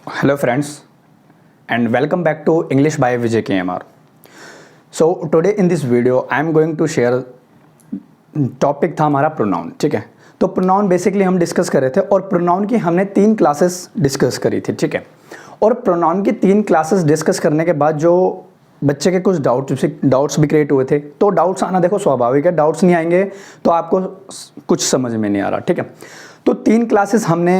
Hello friends and welcome back to English by Vijay KMR. So today in this video I am going to share topic था हमारा pronoun. ठीक है, तो pronoun basically हम discuss कर रहे थे और प्रोनाउन की हमने 3 क्लासेस डिस्कस करी थी. ठीक है, और प्रोनाउन की 3 क्लासेस डिस्कस करने के बाद जो बच्चे के कुछ डाउट्स भी क्रिएट हुए थे, तो डाउट्स आना देखो स्वाभाविक है, डाउट्स नहीं आएंगे तो आपको कुछ समझ में नहीं आ रहा. ठीक है, तो 3 क्लासेस हमने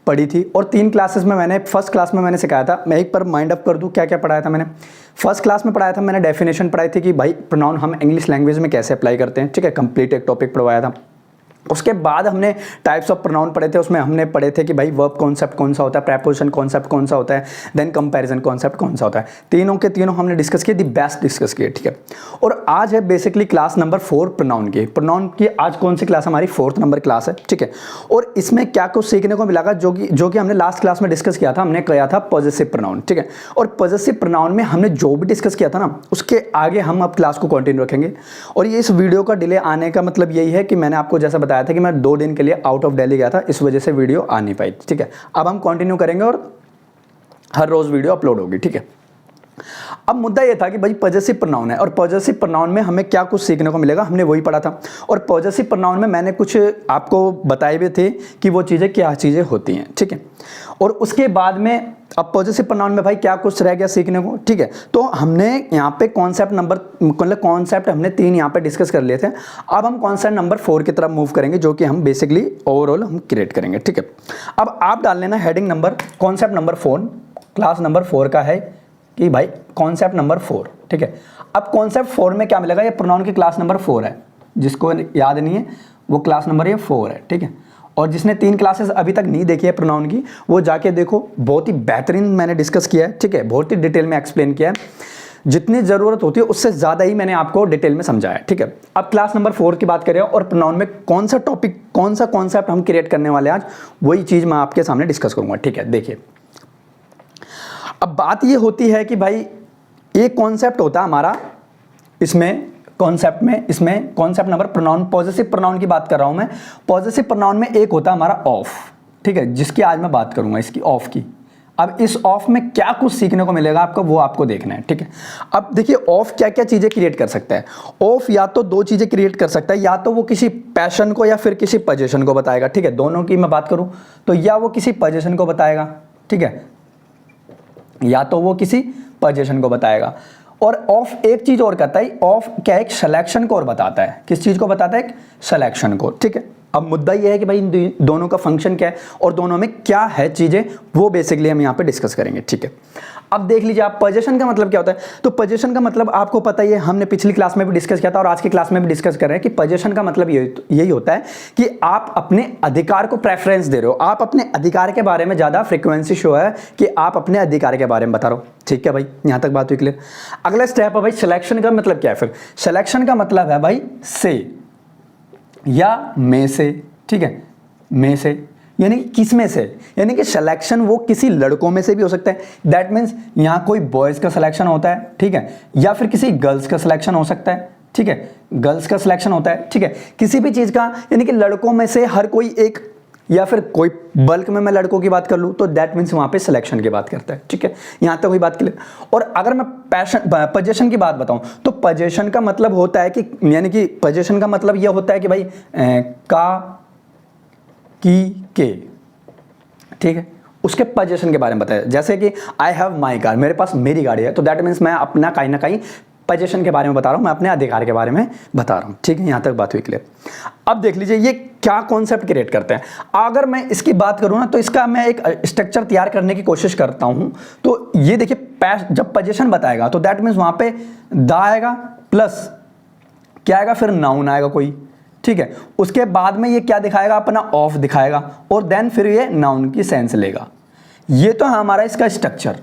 पढ़ी थी और 3 क्लासेस में मैंने फर्स्ट क्लास में मैंने सिखाया था. मैं एक बार माइंड अप कर दूं क्या क्या पढ़ाया था मैंने. फर्स्ट क्लास में पढ़ाया था मैंने डेफिनेशन पढ़ाई थी कि भाई प्रोनाउन हम इंग्लिश लैंग्वेज में कैसे अप्लाई करते हैं. ठीक है, कंप्लीट एक टॉपिक पढ़वाया था. उसके बाद हमने टाइप्स ऑफ प्रोनाउन पढ़े थे. उसमें हमने पढ़े थे कि भाई वर्ब कॉन्सेप्ट कौन सा होता है, प्रेपोजिशन कॉन्सेप्ट कौन सा होता है, देन कंपैरिजन कॉन्सेप्ट कौन सा होता है. तीनों के तीनों हमने डिस्कस किए, दी बेस्ट डिस्कस किए. ठीक है, और आज है बेसिकली क्लास नंबर 4 प्रोनाउन की. प्रोनाउन की आज कौन सी क्लास हमारी 4th नंबर क्लास है. ठीक है, और इसमें क्या कुछ सीखने को मिला जो कि हमने लास्ट क्लास में डिस्कस किया था. हमने किया था पॉजेसिव प्रोनाउन. ठीक है, और पॉजेसिव प्रोनाउन में हमने जो भी डिस्कस किया था ना, उसके आगे हम अब क्लास को कंटिन्यू रखेंगे. और ये इस वीडियो का डिले आने का मतलब यही है कि मैंने आपको जैसा बताया था कि मैं 2 दिन के लिए आउट ऑफ दिल्ली गया था, इस वजह से वीडियो आ नहीं पाई. ठीक है, अब हम कंटिन्यू करेंगे और हर रोज वीडियो अपलोड होगी. ठीक है, अब मुद्दा ये था कि भाई पॉजेसिव प्रोनाउन है और पॉजेसिव प्रोनाउन में हमें क्या कुछ सीखने को मिलेगा, हमने वही पढ़ा था. और पॉजेसिव प्रोनाउन में मैंने कुछ आपको बताए भी थे कि वो चीज़ें क्या चीज़ें होती हैं. ठीक है, और उसके बाद में अब पॉजेसिव प्रोनाउन में भाई क्या कुछ रह गया सीखने को. ठीक है, तो हमने यहाँ पे कॉन्सेप्ट हमने 3 यहाँ पे डिस्कस कर लिए थे. अब हम कॉन्सेप्ट नंबर 4 की तरफ मूव करेंगे, जो कि हम बेसिकली ओवरऑल हम क्रिएट करेंगे. ठीक है, अब आप डाल लेना heading number concept number 4, class number 4 का है कि भाई कॉन्सेप्ट नंबर 4. ठीक है, अब कॉन्सेप्ट 4 में क्या मिलेगा, ये प्रोनाउन की क्लास नंबर 4 है. जिसको याद नहीं है वो क्लास नंबर ये 4 है. ठीक है, और जिसने 3 क्लासेस अभी तक नहीं देखी है प्रोनाउन की, वो जाके देखो, बहुत ही बेहतरीन मैंने डिस्कस किया है. ठीक है, बहुत ही डिटेल में एक्सप्लेन किया है, जितनी ज़रूरत होती है उससे ज़्यादा ही मैंने आपको डिटेल में समझाया है. ठीक है, अब क्लास नंबर 4 की बात करें और प्रोनाउन में कौन सा टॉपिक, कौन सा कॉन्सेप्ट हम क्रिएट करने वाले हैं आज, वही चीज़ मैं आपके सामने डिस्कस करूँगा. ठीक है, देखिए अब बात ये होती है कि भाई एक कॉन्सेप्ट होता है हमारा, इसमें concept number pronoun, possessive pronoun की बात कर रहा हूं मैं. पॉजेसिव प्रोनाउन में एक होता है हमारा ऑफ. ठीक है, जिसकी आज मैं बात करूंगा, इसकी ऑफ की. अब इस ऑफ में क्या कुछ सीखने को मिलेगा आपको, वो आपको देखना है. ठीक है, अब देखिए ऑफ क्या क्या चीजें क्रिएट कर सकता है. ऑफ या तो 2 चीजें क्रिएट कर सकता है, या तो वो किसी पैशन को या फिर किसी पोजीशन को बताएगा. ठीक है, दोनों की मैं बात करूं तो या वो किसी पोजीशन को बताएगा. ठीक है, या तो वो किसी पोजीशन को बताएगा. और ऑफ एक चीज और करता है, ऑफ क्या एक सिलेक्शन को और बताता है. किस चीज को बताता है, एक सिलेक्शन को. ठीक है, अब मुद्दा ये है कि भाई इन दोनों का फंक्शन क्या है और दोनों में क्या है चीजें, वो बेसिकली हम यहाँ पे डिस्कस करेंगे. ठीक है, अब देख लीजिए आप पोजीशन का मतलब क्या होता है. तो पोजीशन का मतलब आपको पता ही है, हमने पिछली क्लास में भी डिस्कस किया था और आज की क्लास में भी डिस्कस कर रहे हैं कि पोजीशन का मतलब यही होता है कि आप अपने अधिकार को प्रेफरेंस दे रहे हो. आप अपने अधिकार के बारे में ज्यादा फ्रीक्वेंसी शो है कि आप अपने अधिकार के बारे में बता रहे हो. ठीक है भाई, यहां तक बात हुई क्लियर. अगला स्टेप है भाई सिलेक्शन का मतलब क्या है. फिर सिलेक्शन का मतलब है भाई से या में से. ठीक है, में से यानी किस में से, यानी कि सिलेक्शन वो किसी लड़कों में से भी हो सकता है. दैट मीन्स यहां कोई बॉयज का सिलेक्शन होता है. ठीक है, या फिर किसी गर्ल्स का सिलेक्शन हो सकता है. ठीक है, गर्ल्स का सिलेक्शन होता है. ठीक है, किसी भी चीज का, यानी कि लड़कों में से हर कोई एक, या फिर कोई बल्क में मैं लड़कों की बात कर लूं तो दैट मीन्स वहां पे सिलेक्शन की बात करता है. ठीक है, यहां तक हुई बात क्लियर. और अगर मैं पोजीशन की बात बताऊं तो पोजीशन का मतलब होता है कि, यानी कि पोजीशन का मतलब यह होता है कि भाई का, की, के. ठीक है, उसके पोजीशन के बारे में बताया. जैसे कि आई हैव माई कार, मेरे पास मेरी गाड़ी है, तो दैट मीन्स मैं अपना कहीं ना कहीं पोजीशन के बारे में बता रहा हूं, मैं अपने अधिकार के बारे में बता रहा हूं. ठीक है, यहां तक बात हुई क्लियर. अब देख लीजिए ये क्या कॉन्सेप्ट क्रिएट करते हैं. अगर मैं इसकी बात करूं ना तो इसका मैं एक स्ट्रक्चर तैयार करने की कोशिश करता हूं. तो ये देखिए, जब पोजीशन बताएगा तो दैट मीन्स वहां पे द आएगा, प्लस क्या आएगा, फिर नाउन आएगा कोई. ठीक है, उसके बाद में ये क्या दिखाएगा, अपना ऑफ दिखाएगा, और देन फिर ये नाउन की सेंस लेगा. ये तो है हमारा इसका स्ट्रक्चर,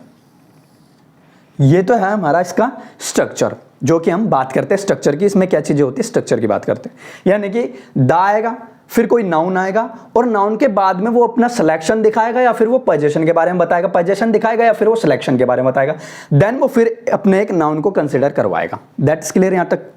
ये तो है हमारा इसका स्ट्रक्चर, जो कि हम बात करते हैं स्ट्रक्चर की. इसमें क्या चीजें होती है, स्ट्रक्चर की बात करते हैं. यानी कि द आएगा, फिर कोई नाउन आएगा, और नाउन के बाद में वो अपना सिलेक्शन दिखाएगा या फिर वो पोजीशन के बारे में बताएगा, पोजीशन दिखाएगा या फिर वो सिलेक्शन के बारे में बताएगा. देन वो फिर अपने एक नाउन को कंसिडर करवाएगा. दैट्स क्लियर यहां तक.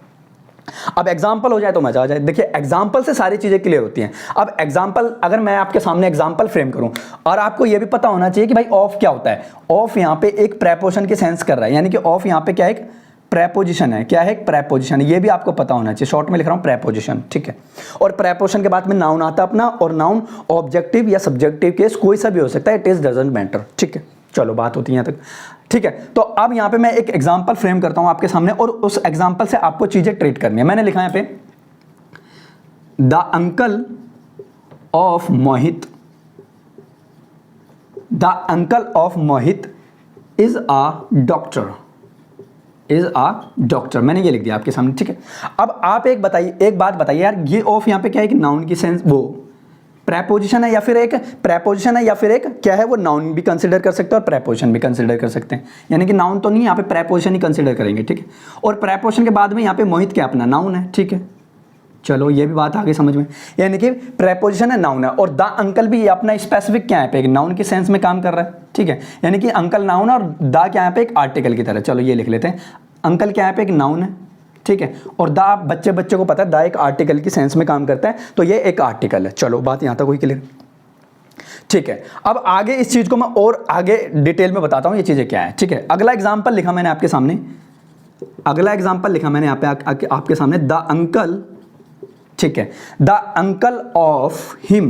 अब एग्जाम्पल हो जाए तो मजा आ जाए। देखिए एग्जाम्पल से सारी चीजें क्लियर होती हैं। अब एग्जाम्पल, अगर मैं आपके सामने एग्जाम्पल फ्रेम करूं, और आपको यह भी पता होना चाहिए कि भाई ऑफ क्या होता है। ऑफ यहां पे एक प्रेपोजिशन के सेंस कर रहा है, यानी कि ऑफ यहां पे क्या है, एक प्रेपोजिशन है। क्या है, एक प्रेपोजिशन है। ये भी आपको पता होना चाहिए, शॉर्ट में लिख रहा हूं प्रेपोजिशन, ठीक है। और प्रेपोजिशन के बाद में नाउन आता है अपना, और नाउन ऑब्जेक्टिव या सब्जेक्टिव केस कोई सा भी हो सकता है, इट इज डजंट मैटर, ठीक है। चलो बात होती है यहाँ तक, ठीक है। तो अब यहाँ पे मैं एक एग्जांपल फ्रेम करता हूं आपके सामने, और उस एग्जांपल से आपको चीजें ट्रीट करनी है। मैंने लिखा है यहाँ पे, the uncle of Mohit, the uncle of Mohit is a doctor, is a doctor. मैंने ये लिख दिया आपके सामने, ठीक है। अब आप एक बात बताइए यार, ये ऑफ यहाँ पे क्या है कि नाउन की सेंस, वो प्रेपोजिशन है या फिर एक प्रेपोजिशन है, या फिर एक क्या है, वो नाउन भी कंसीडर कर सकते हैं और प्रेपोजिशन भी कंसीडर कर सकते हैं। यानी कि नाउन तो नहीं, यहाँ पे प्रेपोजिशन ही कंसीडर करेंगे, ठीक है। और प्रेपोजिशन के बाद में यहाँ पे मोहित क्या अपना नाउन है, ठीक है। चलो ये भी बात आगे समझ में, यानी कि प्रेपोजिशन है, नाउन है, और द अंकल भी अपना स्पेसिफिक क्या है पे, एक नाउन की सेंस में काम कर रहा है, ठीक है। यानी कि अंकल नाउन है और द क्या है पे, एक आर्टिकल की तरह। चलो ये लिख लेते हैं, अंकल क्या है पे, एक नाउन है, ठीक है। और द बच्चे को पता है, द एक आर्टिकल की सेंस में काम करता है, तो ये एक आर्टिकल है। चलो बात यहां तक हुई क्लियर, ठीक है। अब आगे इस चीज को मैं और आगे डिटेल में बताता हूं ये चीजें क्या है, ठीक है। अगला एग्जांपल लिखा मैंने आपके सामने, अगला एग्जांपल लिखा मैंने यहाँ पे आपके सामने, द अंकल, ठीक है, the uncle of him,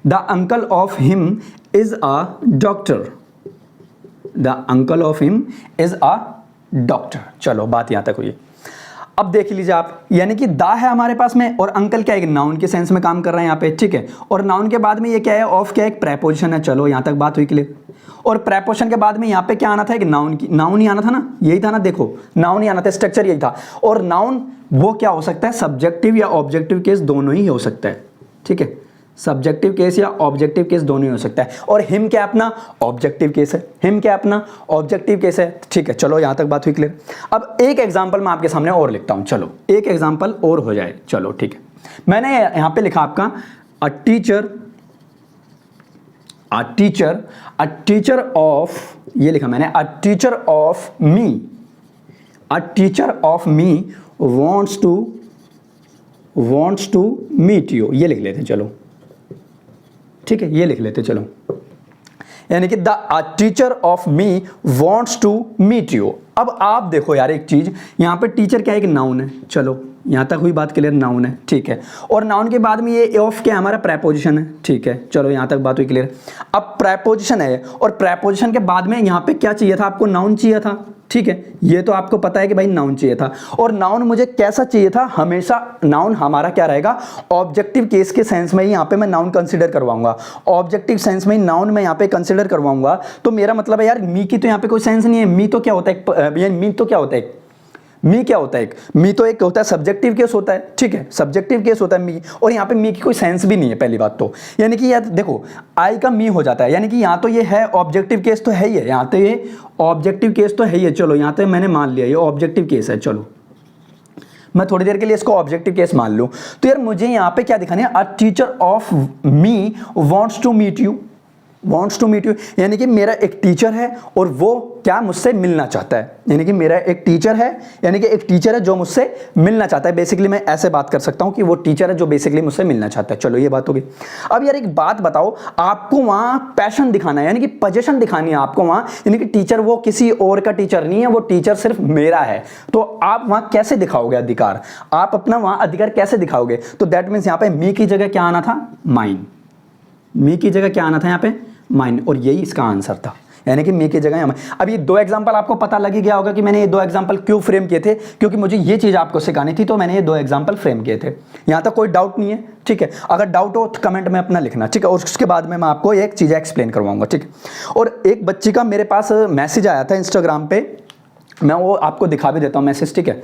the uncle of him is a doctor, the uncle of him is a doctor. चलो बात यहां तक हुई। अब देख लीजिए आप, यानी कि दा है हमारे पास में, और अंकल क्या है, नाउन के सेंस में काम कर रहा है यहाँ पे, ठीक है। और नाउन के बाद में ये क्या है, ऑफ क्या है, एक प्रेपोजिशन है। चलो यहां तक बात हुई क्लियर। और प्रेपोजिशन के बाद में यहाँ पे क्या आना था, एक नाउन ही आना था ना, यही था ना, देखो नाउन ही आना था, स्ट्रक्चर यही था। और नाउन वो क्या हो सकता है, सब्जेक्टिव या ऑब्जेक्टिव केस दोनों ही हो सकता है, ठीक है। सब्जेक्टिव केस या ऑब्जेक्टिव केस दोनों ही हो सकता है। और हिम क्या अपना ऑब्जेक्टिव केस है, हिम क्या अपना ऑब्जेक्टिव केस है, ठीक है। चलो यहां तक बात हुई क्लियर। अब एक एग्जांपल मैं आपके सामने और लिखता हूं, चलो एक एग्जांपल और हो जाए, चलो ठीक है। मैंने यहां पे लिखा आपका, a teacher, a teacher, a teacher of, ये लिखा मैंने, अ teacher of me, a teacher of me wants to meet you, ये लिख लेते हैं, चलो ठीक है, ये लिख लेते हैं, चलो। यानी कि the teacher of me wants to meet you. अब आप देखो यार एक चीज, यहाँ पे टीचर क्या है, एक नाउन है। चलो यहाँ तक हुई बात क्लियर, नाउन है, ठीक है। और नाउन के बाद में ये ऑफ क्या हमारा प्रेपोजिशन है, ठीक है। चलो यहाँ तक बात हुई क्लियर। अब प्रेपोजिशन है, और प्रेपोजिशन के बाद में यहाँ पे क्या चाहिए था आपको, नाउन चाहिए था, ठीक है। ये तो आपको पता है कि भाई नाउन चाहिए था। और नाउन मुझे कैसा चाहिए था, हमेशा नाउन हमारा क्या रहेगा, ऑब्जेक्टिव केस के सेंस में ही यहाँ पे मैं नाउन कंसीडर करवाऊंगा, ऑब्जेक्टिव सेंस में ही नाउन में यहाँ पे कंसीडर करवाऊंगा। तो मेरा मतलब है यार, मी की तो यहाँ पे कोई सेंस नहीं है। मी तो क्या होता है, मी तो क्या होता है, मी क्या होता है, मी तो एक होता है सब्जेक्टिव केस होता है, ठीक है, सब्जेक्टिव केस होता है मी। और यहाँ पे मी की कोई सेंस भी नहीं है, पहली बात तो। यानी कि यार देखो, आई का मी हो जाता है, यानी कि यहाँ तो ये है ऑब्जेक्टिव केस तो है ही है, यहाँ तो ये ऑब्जेक्टिव केस तो है ही है। चलो यहाँ तो मैंने मान लिया ये ऑब्जेक्टिव केस है। चलो मैं थोड़ी देर के लिए इसको ऑब्जेक्टिव केस मान लूँ। तो यार मुझे यहाँ पे क्या दिखाना है, a teacher of me wants to meet you, wants to meet you, यानी कि मेरा एक टीचर है और वो क्या मुझसे मिलना चाहता है। यानी कि मेरा एक टीचर है, यानी कि एक टीचर है जो मुझसे मिलना चाहता है। बेसिकली मैं ऐसे बात कर सकता हूं कि वो टीचर है जो बेसिकली मुझसे मिलना चाहता है। चलो ये बात होगी। अब यार एक बात बताओ, आपको वहां पैशन दिखाना है, यानी कि पोजीशन दिखानी है आपको वहां, यानी कि टीचर वो किसी और का टीचर नहीं है, वो टीचर सिर्फ मेरा है। तो आप वहां कैसे दिखाओगे अधिकार, आप अपना वहां अधिकार कैसे दिखाओगे। तो दैट मीन्स यहाँ पे मी की जगह क्या आना था, माइन, मी की जगह क्या आना था यहाँ पे, माइन। और यही इसका आंसर था, यानी कि मी की जगह। अब ये दो एग्जांपल आपको पता लग ही गया होगा कि मैंने ये दो एग्जांपल क्यों फ्रेम किए थे, क्योंकि मुझे ये चीज आपको सिखानी थी, तो मैंने ये दो एग्जांपल फ्रेम किए थे। यहां तक कोई डाउट नहीं है, ठीक है। अगर डाउट हो तो कमेंट में अपना लिखना, ठीक है। और उसके बाद में मैं आपको एक चीज एक्सप्लेन करवाऊंगा, ठीक है। और एक बच्ची का मेरे पास मैसेज आया था इंस्टाग्राम पे, मैं वो आपको दिखा भी देता हूँ मैसेज, ठीक है।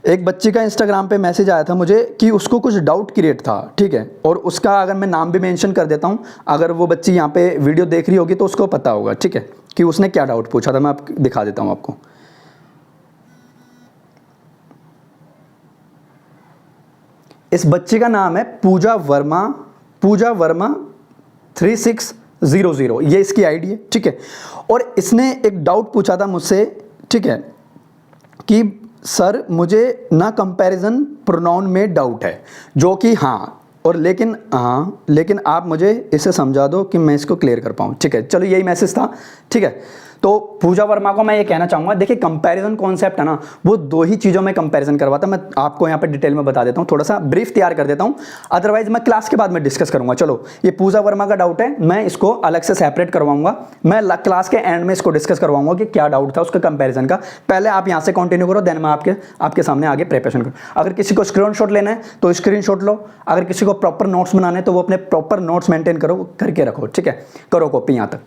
एक बच्ची का इंस्टाग्राम पे मैसेज आया था मुझे कि उसको कुछ डाउट क्रिएट था, ठीक है। और उसका अगर मैं नाम भी मेंशन कर देता हूँ, अगर वो बच्ची यहाँ पे वीडियो देख रही होगी तो उसको पता होगा, ठीक है, कि उसने क्या डाउट पूछा था। मैं दिखा देता हूँ आपको। इस बच्ची का नाम है पूजा वर्मा, पूजा वर्मा 3600, ये इसकी आईडी है, ठीक है। और इसने एक डाउट पूछा था मुझसे, ठीक है, कि सर मुझे ना कंपैरिजन प्रोनाउन में डाउट है, जो कि हाँ और लेकिन हाँ, लेकिन आप मुझे इसे समझा दो कि मैं इसको क्लियर कर पाऊँ। ठीक है, चलो यही मैसेज था। ठीक है, तो पूजा वर्मा को मैं ये कहना चाहूँगा, देखिए कंपैरिजन कॉन्सेप्ट है ना, वो दो ही चीज़ों में कंपैरिजन करवाता है। मैं आपको यहाँ पे डिटेल में बता देता हूँ, थोड़ा सा ब्रीफ तैयार कर देता हूँ, अदरवाइज मैं क्लास के बाद में डिस्कस करूँगा। चलो, ये पूजा वर्मा का डाउट है, मैं इसको अलग से सेपरेट करवाऊंगा, मैं क्लास के एंड में इसको डिस्कस करवाऊंगा कि क्या डाउट था उसका कंपैरिजन का। पहले आप यहाँ से कंटिन्यू करो, देन मैं आपके सामने आगे प्रिपरेशन करूँ। अगर किसी को स्क्रीनशॉट लेना है तो स्क्रीनशॉट लो, अगर किसी को प्रॉपर नोट्स बनाने हैं तो वो अपने प्रॉपर नोट्स मेंटेन करो, करके रखो। ठीक है, करो कॉपी यहाँ तक।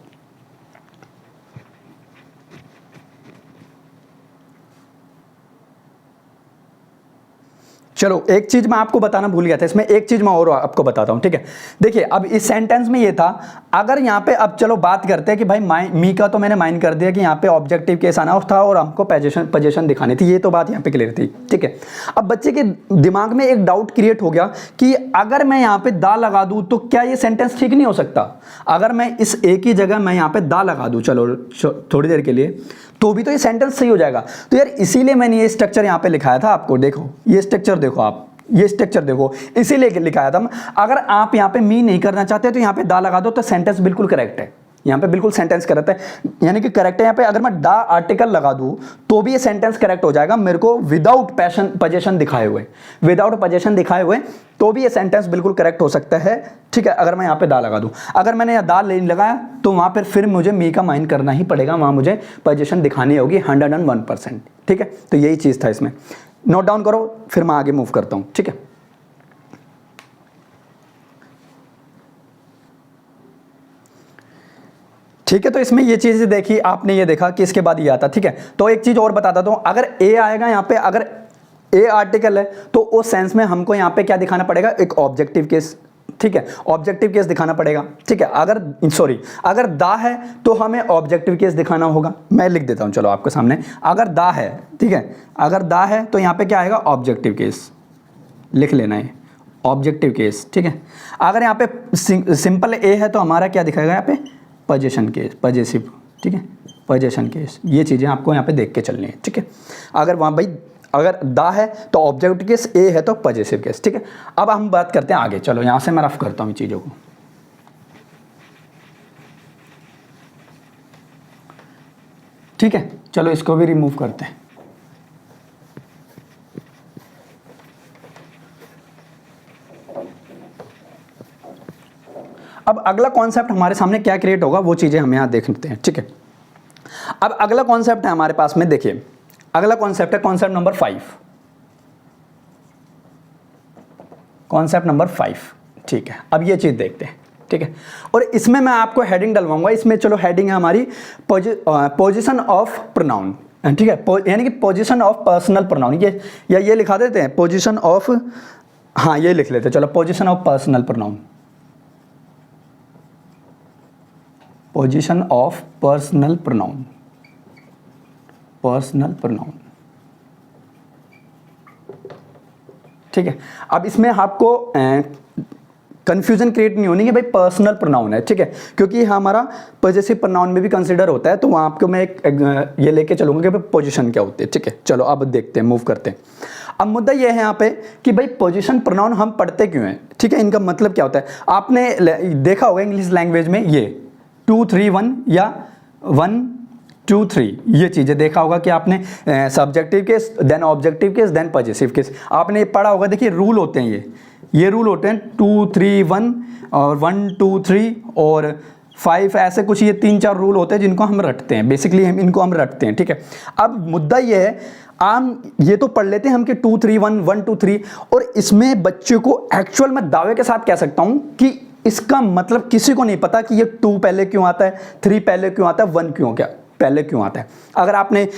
चलो, एक चीज मैं आपको बताना भूल गया था, इसमें एक चीज मैं और आपको बताता हूं। ठीक है, देखिए अब इस सेंटेंस में ये था, अगर यहाँ पे अब चलो बात करते हैं कि भाई मी का तो मैंने माइंड कर दिया कि यहाँ पे ऑब्जेक्टिव केस आना था और हमको पोजीशन दिखानी थी, ये तो बात यहाँ पे क्लियर थी। ठीक है, अब बच्चे के दिमाग में एक डाउट क्रिएट हो गया कि अगर मैं यहाँ पे दा लगा दूं तो क्या ये सेंटेंस ठीक नहीं हो सकता? अगर मैं इस ए की जगह मैं यहाँ पे दा लगा दूं, चलो थोड़ी देर के लिए, तो भी तो ये सेंटेंस सही हो जाएगा। तो यार इसीलिए मैंने ये स्ट्रक्चर यहाँ पे लिखाया था आपको, देखो ये स्ट्रक्चर देखो, आप ये स्ट्रक्चर देखो, इसीलिए लिखाया था। अगर आप यहाँ पे मी नहीं करना चाहते तो यहाँ पे दा लगा दो, तो सेंटेंस बिल्कुल करेक्ट है, यहाँ पे बिल्कुल सेंटेंस करेक्ट है, यानी कि करेक्ट है। यहाँ पे अगर मैं दा आर्टिकल लगा दूं तो भी ये सेंटेंस करेक्ट हो जाएगा मेरे को, विदाउट पोजीशन दिखाए हुए, विदाउट पोजीशन दिखाए हुए तो भी ये सेंटेंस बिल्कुल करेक्ट हो सकता है। ठीक है, अगर मैं यहाँ पे दा लगा दूं, अगर मैंने यहाँ दा नहीं लगाया तो वहाँ पर फिर मुझे मी का माइंड करना ही पड़ेगा, वहाँ मुझे पोजीशन दिखानी होगी 101%। ठीक है, तो यही चीज़ था इसमें, नोट डाउन करो, फिर मैं आगे मूव करता हूँ। ठीक है, ठीक है, तो इसमें ये चीज़ देखी आपने, ये देखा कि इसके बाद ये आता। ठीक है, तो एक चीज़ और बताता हूँ, अगर ए आएगा यहाँ पे, अगर ए आर्टिकल है तो उस सेंस में हमको यहाँ पे क्या दिखाना पड़ेगा? एक ऑब्जेक्टिव केस। ठीक है, ऑब्जेक्टिव केस दिखाना पड़ेगा। ठीक है, अगर दा है तो हमें ऑब्जेक्टिव केस दिखाना होगा। मैं लिख देता हूँ चलो आपके सामने, अगर दा है, ठीक है, अगर दा है तो यहाँ पे क्या आएगा? ऑब्जेक्टिव केस, लिख लेना है ऑब्जेक्टिव केस। ठीक है, अगर यहाँ पे सिंपल ए है तो हमारा क्या दिखाएगा यहाँ पे? Position case, positive. ठीक है, पोजीशन केस, ये चीज़ें आपको यहाँ पे देख के चलनी है। ठीक है, अगर वहाँ भाई अगर दा है तो ऑब्जेक्टिव केस, ए है तो पॉजिटिव केस। ठीक है, अब हम बात करते हैं आगे। चलो यहाँ से मैं रफ करता हूँ चीज़ों को। ठीक है, चलो इसको भी रिमूव करते हैं। अब अगला कॉन्सेप्ट हमारे सामने क्या क्रिएट होगा वो चीज़ें हम यहाँ देख लेते हैं। ठीक है, अब अगला कॉन्सेप्ट है हमारे पास में, देखिए अगला कॉन्सेप्ट है कॉन्सेप्ट नंबर 5, कॉन्सेप्ट नंबर 5। ठीक है, अब ये चीज़ देखते हैं। ठीक है, और इसमें मैं आपको हेडिंग डलवाऊंगा, इसमें चलो हेडिंग है हमारी पोजीशन ऑफ प्रोनाउन। ठीक है, यानी कि पोजीशन ऑफ पर्सनल प्रोनाउन, ये लिखा देते हैं पोजीशन ऑफ, हाँ ये लिख लेते हैं, चलो position of personal pronoun, position of personal pronoun, personal pronoun. ठीक है, अब इसमें आपको कंफ्यूजन क्रिएट नहीं होनी है भाई पर्सनल प्रोनाउन है। ठीक है, क्योंकि हमारा पॉजेसिव प्रोनाउन में भी कंसीडर होता है, तो वहाँ आपको मैं एक ये लेके चलूंगा कि भाई पोजीशन क्या होती है। ठीक है, चलो अब देखते हैं, मूव करते हैं। अब मुद्दा ये है यहाँ पे कि भाई पोजीशन प्रोनाउन हम पढ़ते क्यों हैं? ठीक है, इनका मतलब क्या होता है? आपने देखा होगा इंग्लिश लैंग्वेज में ये 2 3 1 या 1 2 3, ये चीज़ें देखा होगा कि आपने subjective case, then objective case, then positive case, आपने पढ़ा होगा। देखिए रूल होते हैं, ये रूल होते हैं 2 3 1 और 1 2 3 और 5, ऐसे कुछ ये 3 4 रूल होते हैं जिनको हम रटते हैं, बेसिकली हम रटते हैं। ठीक है, अब मुद्दा ये है, आम ये तो पढ़ लेते हैं हम कि 2 3 1 1 2 3, और इसमें बच्चे को एक्चुअल में दावे के साथ कह सकता हूँ कि इसका मतलब किसी को नहीं पता कि ये 2 पहले क्यों आता है, 3 पहले क्यों आता है, 1 क्यों क्या पहले क्यों आता है। अगर आपने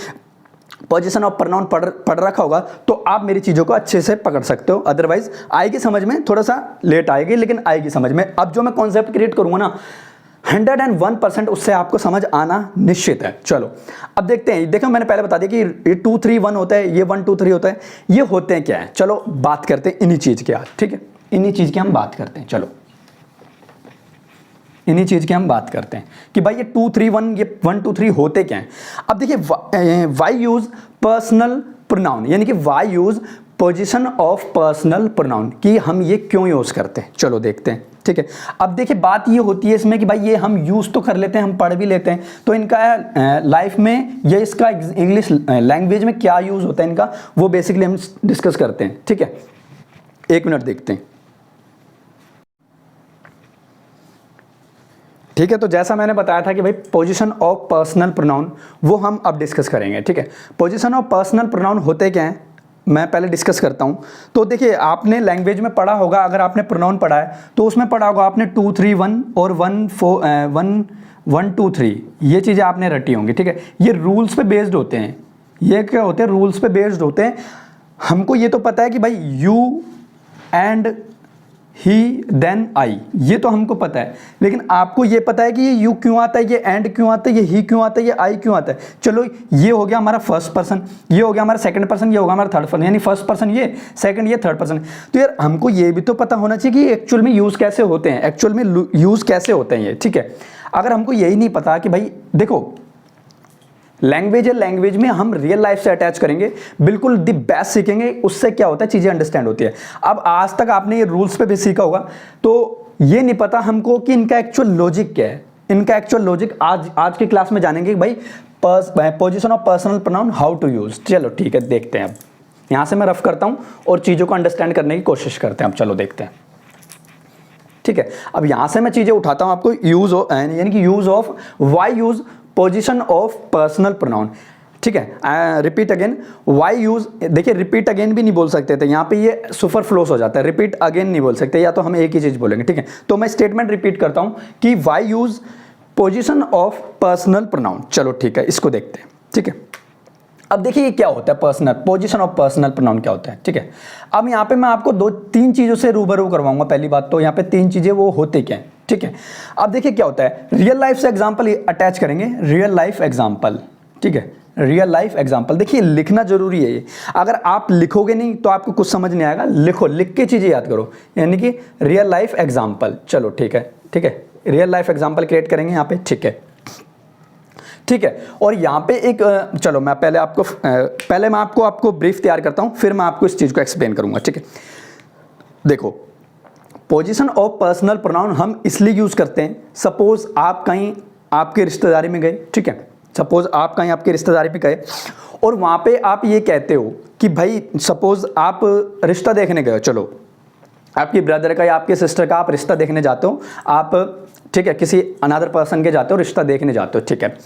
पोजीशन ऑफ प्रोनाउन पढ़ रखा होगा तो आप मेरी चीज़ों को अच्छे से पकड़ सकते हो, अदरवाइज आएगी समझ में, थोड़ा सा लेट आएगी लेकिन आएगी समझ में। अब जो मैं कॉन्सेप्ट क्रिएट करूँगा ना 101% उससे आपको समझ आना निश्चित है। चलो अब देखते हैं, देखो मैंने पहले बता दिया कि ये 2 3 1 होता है, ये 1 2 3 होता है, ये होते हैं क्या है। चलो बात करते हैं इन्हीं चीज़ के आज। ठीक है, इन्हीं चीज़ की हम बात करते हैं। चलो इन्हीं चीज़ की हम बात करते हैं कि भाई ये 2 3 1, ये 1 2 3 होते क्या हैं। अब देखिए वाई यूज पर्सनल प्रोनाउन, यानी कि why use position of personal pronoun, कि हम ये क्यों यूज करते हैं। चलो देखते हैं, ठीक है। अब देखिए बात ये होती है इसमें कि भाई ये हम यूज तो कर लेते हैं, हम पढ़ भी लेते हैं, तो इनका लाइफ में ये इसका इंग्लिश लैंग्वेज में क्या यूज होता है इनका, वो बेसिकली हम डिस्कस करते हैं, ठीक है। एक मिनट देखते हैं, ठीक है। तो जैसा मैंने बताया था कि भाई पोजीशन ऑफ पर्सनल प्रोनाउन वो हम अब डिस्कस करेंगे, ठीक है। पोजीशन ऑफ पर्सनल प्रोनाउन होते क्या हैं, मैं पहले डिस्कस करता हूं। तो देखिए आपने लैंग्वेज में पढ़ा होगा, अगर आपने प्रोनाउन पढ़ा है तो उसमें पढ़ा होगा आपने 2 3 1 और 1 2 3, ये चीज़ें आपने रटी होंगी, ठीक है। ये रूल्स पे बेस्ड होते हैं, ये क्या होते हैं, रूल्स पे बेस्ड होते हैं। हमको ये तो पता है कि भाई you and he then I, ये तो हमको पता है, लेकिन आपको ये पता है कि ये यू क्यों आता है, ये एंड क्यों आता है, ये ही क्यों आता है, ये आई क्यों आता है। चलो ये हो गया हमारा फर्स्ट पर्सन, ये हो गया हमारा सेकंड पर्सन, ये होगा हमारा थर्ड पर्सन, यानी फर्स्ट पर्सन ये, सेकंड ये, थर्ड पर्सन। तो यार हमको ये भी तो पता होना चाहिए कि एक्चुअल में यूज कैसे होते हैं, एक्चुअल में यूज कैसे होते हैं ये, ठीक है। अगर हमको यही नहीं पता कि भाई देखो लैंग्वेज है, लैंग्वेज में हम रियल लाइफ से अटैच करेंगे, बिल्कुल द बेस्ट सीखेंगे, उससे क्या होता है चीज़ें अंडरस्टैंड होती है। अब आज तक आपने ये रूल्स पे भी सीखा होगा, तो ये नहीं पता हमको कि इनका एक्चुअल लॉजिक क्या है। इनका एक्चुअल लॉजिक आज की क्लास में जानेंगे कि भाई position of personal pronoun how to use. चलो ठीक है, देखते हैं। अब यहाँ से मैं रफ करता हूँ और चीज़ों को अंडरस्टैंड करने की कोशिश करते हैं। अब चलो देखते हैं, ठीक है। अब यहाँ से मैं चीज़ें उठाता हूँ आपको, यूज यानी कि use of why use position of personal pronoun, ठीक है। रिपीट अगेन, वाई यूज, देखिए रिपीट अगेन भी नहीं बोल सकते थे, यहाँ पे ये सुपरफ्लोस हो जाता है, रिपीट अगेन नहीं बोल सकते, या तो हम एक ही चीज बोलेंगे, ठीक है। तो मैं स्टेटमेंट रिपीट करता हूँ कि why use position of personal pronoun. चलो ठीक है, इसको देखते हैं, ठीक है। अब देखिए ये क्या होता है, personal position of personal pronoun क्या होता है, ठीक है। अब यहाँ पे मैं आपको 2-3 चीज़ों से रूबरू करवाऊंगा। पहली बात तो यहाँ पे 3 चीज़ें वो होते क्या हैं, ठीक है। अब देखिए क्या होता है, रियल लाइफ से एग्जांपल अटैच करेंगे, रियल लाइफ एग्जांपल, ठीक है। रियल लाइफ एग्जांपल, देखिए लिखना जरूरी है ये, अगर आप लिखोगे नहीं तो आपको कुछ समझ नहीं आएगा, लिखो, लिख के चीज़ें याद करो, यानी कि रियल लाइफ एग्जाम्पल। चलो ठीक है, ठीक है, रियल लाइफ एग्जाम्पल क्रिएट करेंगे यहाँ पे, ठीक है, ठीक है। और यहाँ पे एक चलो मैं पहले मैं आपको ब्रीफ तैयार करता हूँ, फिर मैं आपको इस चीज़ को एक्सप्लेन करूँगा, ठीक है। देखो पोजीशन ऑफ पर्सनल प्रोनाउन हम इसलिए यूज़ करते हैं, सपोज आप कहीं आपके रिश्तेदारी में गए, ठीक है, सपोज आप कहीं आपके रिश्तेदारी में गए और वहाँ पे आप ये कहते हो कि भाई सपोज आप रिश्ता देखने गए, चलो आपकी ब्रदर का या आपके सिस्टर का आप रिश्ता देखने जाते हो, आप ठीक है किसी अनदर पर्सन के जाते हो, रिश्ता देखने जाते हो, ठीक है।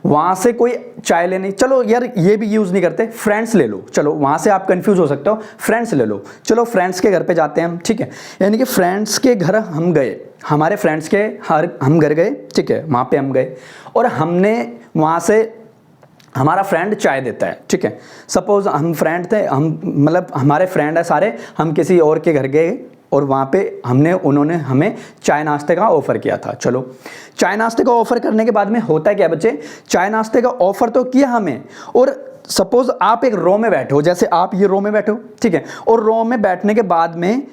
वहाँ से कोई चाय लेने, चलो यार ये भी यूज़ नहीं करते, फ्रेंड्स ले लो, चलो वहाँ से आप कंफ्यूज हो सकते हो, फ्रेंड्स ले लो, चलो फ्रेंड्स के घर पे जाते हैं हम, ठीक है। यानी कि फ्रेंड्स के घर हम गए, हमारे फ्रेंड्स के हम घर गए, ठीक है, वहाँ पे हम गए और हमने वहाँ से हमारा फ्रेंड चाय देता है, ठीक है। सपोज हम फ्रेंड थे, हम मतलब हमारे फ्रेंड है सारे, हम किसी और के घर गए और वहाँ पे उन्होंने हमें चाय नाश्ते का ऑफ़र किया था। चलो चाय नाश्ते का ऑफ़र करने के बाद में होता है क्या बच्चे, चाय नाश्ते का ऑफ़र तो किया हमें, और सपोज आप एक रो में बैठे हो, जैसे आप ये रो में बैठे हो, ठीक है, और रो में बैठने के बाद में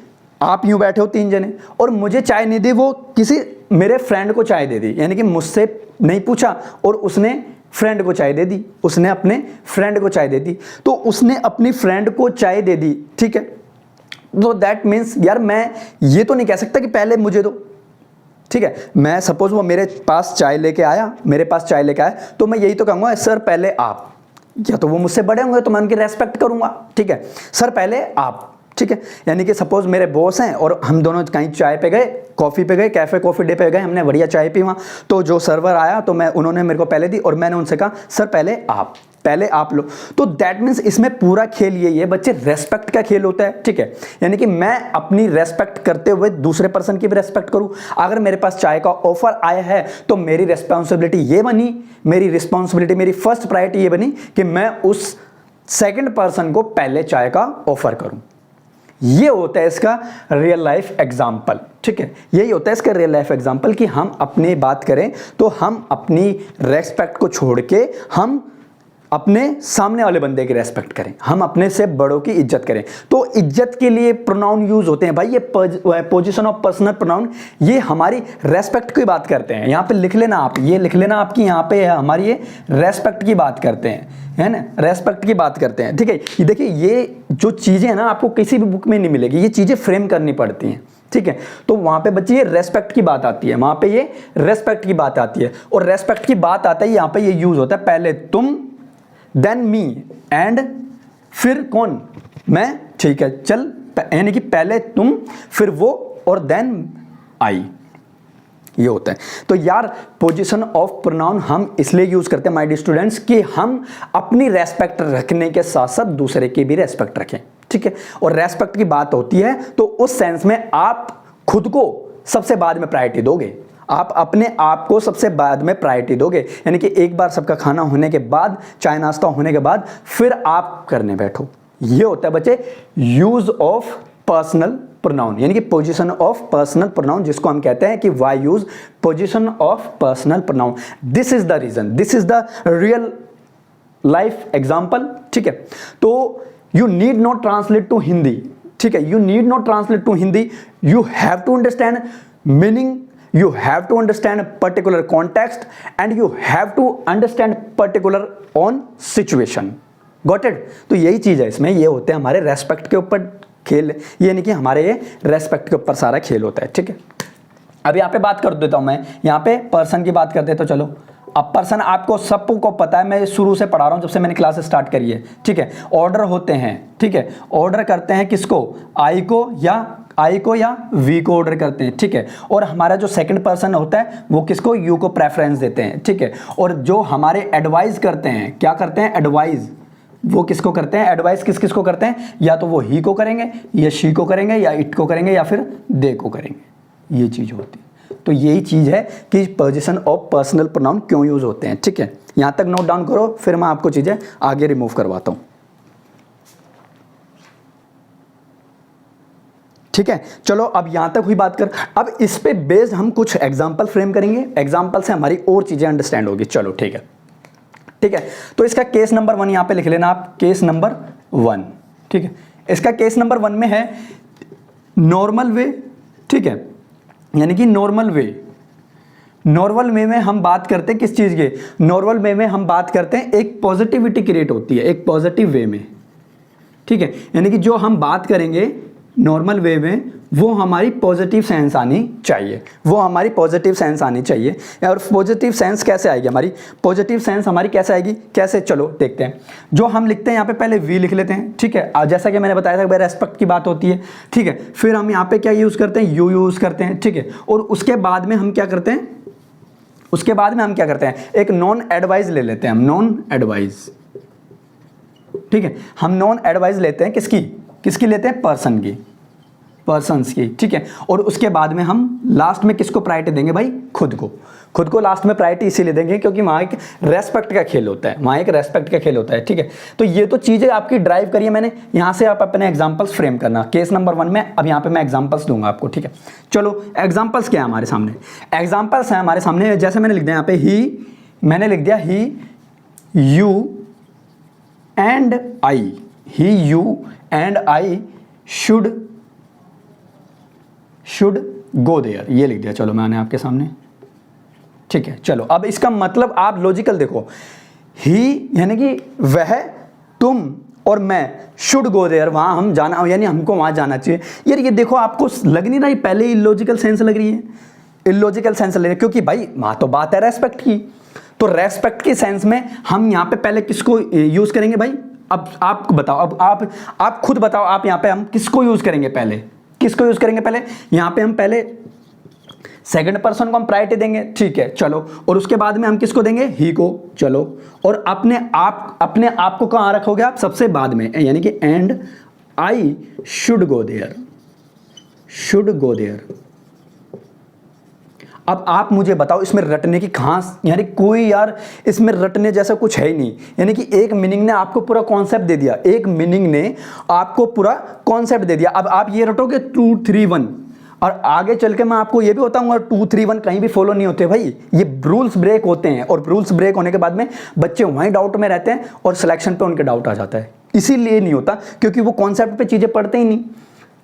आप यूँ बैठे हो 3 जने, और मुझे चाय नहीं दी, वो किसी मेरे फ्रेंड को चाय दे दी, यानी कि मुझसे नहीं पूछा और उसने फ्रेंड को चाय दे दी, उसने अपने फ्रेंड को चाय दे दी, तो उसने अपनी फ्रेंड को चाय दे दी, ठीक है। तो दैट मीन्स यार मैं ये तो नहीं कह सकता कि पहले मुझे दो, ठीक है। मैं सपोज वो मेरे पास चाय लेके आया, तो मैं यही तो कहूँगा सर पहले आप, या तो वो मुझसे बड़े होंगे तो मैं उनकी रेस्पेक्ट करूँगा, ठीक है, सर पहले आप, ठीक है। यानी कि सपोज मेरे बॉस हैं और हम दोनों कहीं चाय पे गए, कॉफ़ी पे गए, कैफ़े कॉफ़ी डे पे गए, हमने बढ़िया चाय पी वहाँ, तो जो सर्वर आया तो उन्होंने मेरे को पहले दी और मैंने उनसे कहा सर पहले आप लो। तो दैट मीन्स इसमें पूरा खेल यही है बच्चे, रेस्पेक्ट का खेल होता है, ठीक है। यानी कि मैं अपनी रेस्पेक्ट करते हुए दूसरे पर्सन की भी रेस्पेक्ट करूं। अगर मेरे पास चाय का ऑफर आया है तो मेरी रेस्पॉन्सिबिलिटी ये बनी, मेरी फर्स्ट प्रायोरिटी ये बनी कि मैं उस सेकंड पर्सन को पहले चाय का ऑफर करूं। ये होता है इसका रियल लाइफ एग्जाम्पल, ठीक है। यही होता है इसका रियल लाइफ एग्जाम्पल कि हम अपनी बात करें तो हम अपनी रेस्पेक्ट को छोड़ के हम अपने सामने वाले बंदे की रेस्पेक्ट करें, हम अपने से बड़ों की इज्जत करें। तो इज्जत के लिए प्रोनाउन यूज होते हैं भाई, ये पोजीशन ऑफ पर्सनल प्रोनाउन, ये हमारी रेस्पेक्ट की बात करते हैं। यहाँ पे लिख लेना आप, ये लिख लेना आपकी यहाँ पे हमारी ये रेस्पेक्ट की बात करते हैं, है ना, रेस्पेक्ट की बात करते हैं, ठीक है। ये देखिए, ये जो चीजें हैं ना आपको किसी भी बुक में नहीं मिलेगी, ये चीजें फ्रेम करनी पड़ती हैं, ठीक है। तो वहां पे बच्चे ये रेस्पेक्ट की बात आती है, वहां पे ये रेस्पेक्ट की बात आती है, और रेस्पेक्ट की बात आता है यहाँ पे ये यूज होता है पहले तुम, देन मी, एंड फिर कौन, मैं, ठीक है, चल, यानी कि पहले तुम फिर वो और देन आई, ये होता है। तो यार पोजीशन ऑफ प्रोनाउन हम इसलिए यूज करते हैं माय डियर स्टूडेंट्स कि हम अपनी रेस्पेक्ट रखने के साथ साथ दूसरे की भी रेस्पेक्ट रखें, ठीक है। और रेस्पेक्ट की बात होती है तो उस सेंस में आप खुद को सबसे बाद में प्रायोरिटी दोगे, आप अपने आप को सबसे बाद में प्रायोरिटी दोगे, यानी कि एक बार सबका खाना होने के बाद, चाय नाश्ता होने के बाद फिर आप करने बैठो। ये होता है बच्चे यूज ऑफ पर्सनल प्रोनाउन, यानी कि पोजीशन ऑफ पर्सनल प्रोनाउन, जिसको हम कहते हैं कि why use position of personal pronoun. This is the reason, this is the real life example, ठीक है। तो you need not translate to Hindi, ठीक है, you need not translate to Hindi, you have to understand meaning, you have to understand particular context and you have to understand particular on situation, got it। तो यही चीज है इसमें, ये होते हैं हमारे रेस्पेक्ट के ऊपर खेल, यानी कि हमारे ये रेस्पेक्ट के ऊपर सारा खेल होता है, ठीक है। अब यहाँ पे बात कर देता हूं मैं, यहाँ पे पर्सन की बात करते, तो चलो अब पर्सन आपको सबको पता है, मैं शुरू से पढ़ा रहा हूं जब से मैंने क्लास स्टार्ट करी है, ठीक है। ऑर्डर होते हैं, ठीक है, ऑर्डर करते हैं किसको, आई को या वी को ऑर्डर करते हैं, ठीक है। और हमारा जो सेकंड पर्सन होता है वो किसको, यू को प्रेफरेंस देते हैं, ठीक है। और जो हमारे एडवाइस करते हैं, क्या करते हैं, एडवाइस, वो किसको करते हैं, एडवाइस किस को करते हैं, या तो वो ही को करेंगे या शी को करेंगे या इट को करेंगे या फिर दे को करेंगे, ये चीज होती है। तो यही चीज है कि पोजीशन ऑफ पर्सनल प्रोनाउन क्यों यूज होते हैं, ठीक है। यहां तक नोट डाउन करो, फिर मैं आपको चीजें आगे रिमूव करवाता हूं, ठीक है। चलो अब यहां तक हुई बात कर, अब इस पे बेस्ड हम कुछ एग्जांपल फ्रेम करेंगे, एग्जांपल से हमारी और चीजें अंडरस्टैंड होगी। चलो ठीक है, ठीक है। तो इसका केस नंबर 1 यहां पे लिख लेना आप, केस नंबर 1, ठीक है। इसका केस नंबर 1 में है नॉर्मल वे, ठीक है, यानी कि नॉर्मल वे, नॉर्मल वे में हम बात करते हैं किस चीज के, नॉर्मल वे में हम बात करते हैं एक पॉजिटिविटी क्रिएट होती है एक पॉजिटिव वे में, ठीक है। यानी कि जो हम बात करेंगे नॉर्मल वे में वो हमारी पॉजिटिव सेंस आनी चाहिए, वो हमारी पॉजिटिव सेंस आनी चाहिए। और पॉजिटिव सेंस कैसे आएगी, हमारी पॉजिटिव सेंस हमारी कैसे आएगी, कैसे, चलो देखते हैं। जो हम लिखते हैं यहाँ पे पहले वी लिख लेते हैं, ठीक है, जैसा कि मैंने बताया था भाई रेस्पेक्ट की बात होती है, ठीक है। फिर हम यहाँ पे क्या यूज़ करते हैं, यू यूज़ करते हैं, ठीक है। और उसके बाद में हम क्या करते हैं, उसके बाद में हम क्या करते हैं, एक नॉन एडवाइस ले लेते हैं, हम नॉन एडवाइस, ठीक है। हम नॉन एडवाइस लेते हैं किसकी लेते हैं, पर्सन की, पर्सन्स की, ठीक है। और उसके बाद में हम लास्ट में किसको प्रायोरिटी देंगे भाई, खुद को लास्ट में प्रायोरिटी इसीलिए देंगे क्योंकि वहाँ एक रेस्पेक्ट का खेल होता है, वहाँ एक रेस्पेक्ट का खेल होता है, ठीक है। तो ये तो चीज़ें आपकी ड्राइव करिए मैंने, यहाँ से आप अपने एग्जांपल्स फ्रेम करना केस नंबर 1 में। अब यहाँ पे मैं एग्जांपल्स दूंगा आपको, ठीक है। चलो एग्जांपल्स क्या है हमारे सामने, एग्जांपल्स हैं हमारे सामने, जैसे मैंने लिख दिया यहाँ पे ही, मैंने लिख दिया he, you and I, he, you and I should go there, ये लिख दिया, चलो मैंने आपके सामने, ठीक है। चलो अब इसका मतलब आप लॉजिकल देखो, ही यानी कि वह, तुम और मैं, शुड गो देयर, वहां हम जाना, यानी हमको वहां जाना चाहिए। यार ये देखो आपको लग नहीं रहा, पहले इलॉजिकल सेंस लग रही है, इलॉजिकल सेंस लग रही है, क्योंकि भाई वहां तो बात है रेस्पेक्ट की, तो रेस्पेक्ट के सेंस में हम यहाँ पे पहले किसको यूज करेंगे भाई, अब आप बताओ, अब आप खुद बताओ, आप यहाँ पे हम किसको यूज करेंगे, पहले किसको यूज करेंगे, पहले यहाँ पे हम पहले सेकंड पर्सन को हम प्रायोरिटी देंगे, ठीक है, चलो। और उसके बाद में हम किसको देंगे, ही को, चलो। और अपने आप को कहाँ रखोगे आप, सबसे बाद में, यानी कि and I should go there, अब आप मुझे बताओ इसमें रटने की कहां, यानी कोई यार इसमें रटने जैसा कुछ है ही नहीं, यानी कि एक मीनिंग ने आपको पूरा कॉन्सेप्ट दे दिया, अब आप ये रटोगे 2 3 1, और आगे चल के मैं आपको ये भी बताऊंगा 2, 3, 1 कहीं भी फॉलो नहीं होते भाई, ये रूल्स ब्रेक होते हैं, और रूल्स ब्रेक होने के बाद में बच्चे वहीं डाउट में रहते हैं और सिलेक्शन पे उनके डाउट आ जाता है। इसीलिए नहीं होता क्योंकि वो कॉन्सेप्ट पे चीज़ें पढ़ते ही नहीं,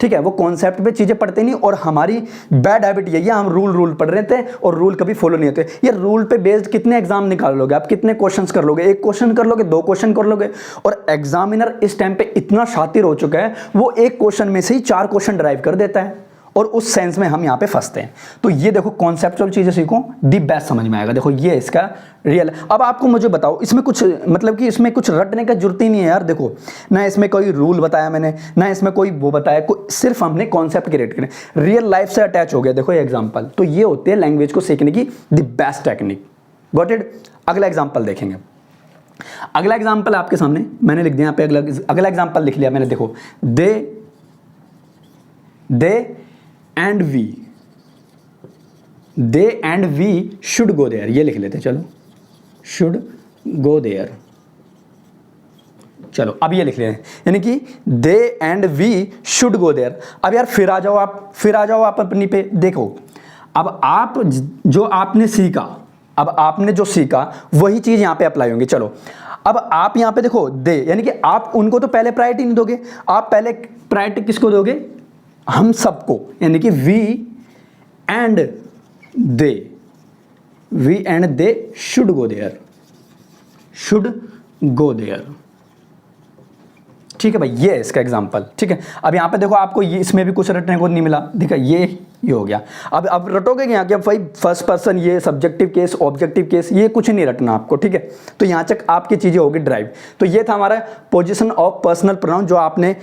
ठीक है, वो कॉन्सेप्ट पे चीज़ें पढ़ते नहीं। और हमारी बैड हैबिट यही है, हम रूल पढ़ रहे थे और रूल कभी फॉलो नहीं होते। ये रूल पे बेस्ड कितने एग्जाम निकाल लोगे आप, कितने क्वेश्चंस कर लोगे, 1 क्वेश्चन कर लोगे, 2 क्वेश्चन कर लोगे। और एग्जामिनर इस टाइम पे इतना शातिर हो चुका है, वो 1 क्वेश्चन में से ही 4 क्वेश्चन ड्राइव कर देता है, और उस सेंस में हम यहाँ पे फंसते हैं। तो ये देखो कॉन्सेप्चुअल चीज़ें सीखो, दी बेस्ट समझ में आएगा। देखो ये इसका रियल। अब आपको मुझे बताओ, इसमें कुछ मतलब कि इसमें कुछ रटने का जरूरत ही नहीं है यार। देखो ना इसमें कोई रूल बताया मैंने, ना इसमें कोई वो बताया, सिर्फ हमने कॉन्सेप्ट क्रिएट करे, रियल लाइफ से अटैच हो गया। देखो ये एग्जाम्पल, तो ये होती है लैंग्वेज को सीखने की the best technique. Got it. अगला एग्जाम्पल देखेंगे। अगला एग्जाम्पल आपके सामने मैंने लिख दिया यहाँ पे, अगला एग्जाम्पल लिख लिया मैंने। देखो and we should go there, ये लिख लेते, चलो शुड गो देयर। चलो अब ये लिख लेते हैं, यानी कि they and we should go there. अब यार फिर आ जाओ आप अपनी पे। देखो अब आप जो आपने सीखा, अब आपने जो सीखा वही चीज यहां पे अप्लाई होंगी। चलो अब आप यहां पे देखो दे, यानी कि आप उनको तो पहले प्रायोरिटी नहीं दोगे, आप पहले प्रायोरिटी किसको दोगे, हम सबको, यानी कि we and they should go there. ठीक है भाई, ये है इसका एग्जांपल। ठीक है, अब यहां पे देखो आपको ये इसमें भी कुछ रटने को नहीं मिला, देखा ये हो गया। अब रटोगे यहाँ कि अब भाई फर्स्ट पर्सन, ये सब्जेक्टिव केस, ऑब्जेक्टिव केस, ये कुछ नहीं रटना आपको। ठीक है, तो यहाँ तक आपकी चीजें होगी ड्राइव। तो ये था हमारा पोजीशन ऑफ पर्सनल प्रोनाउन जो आपने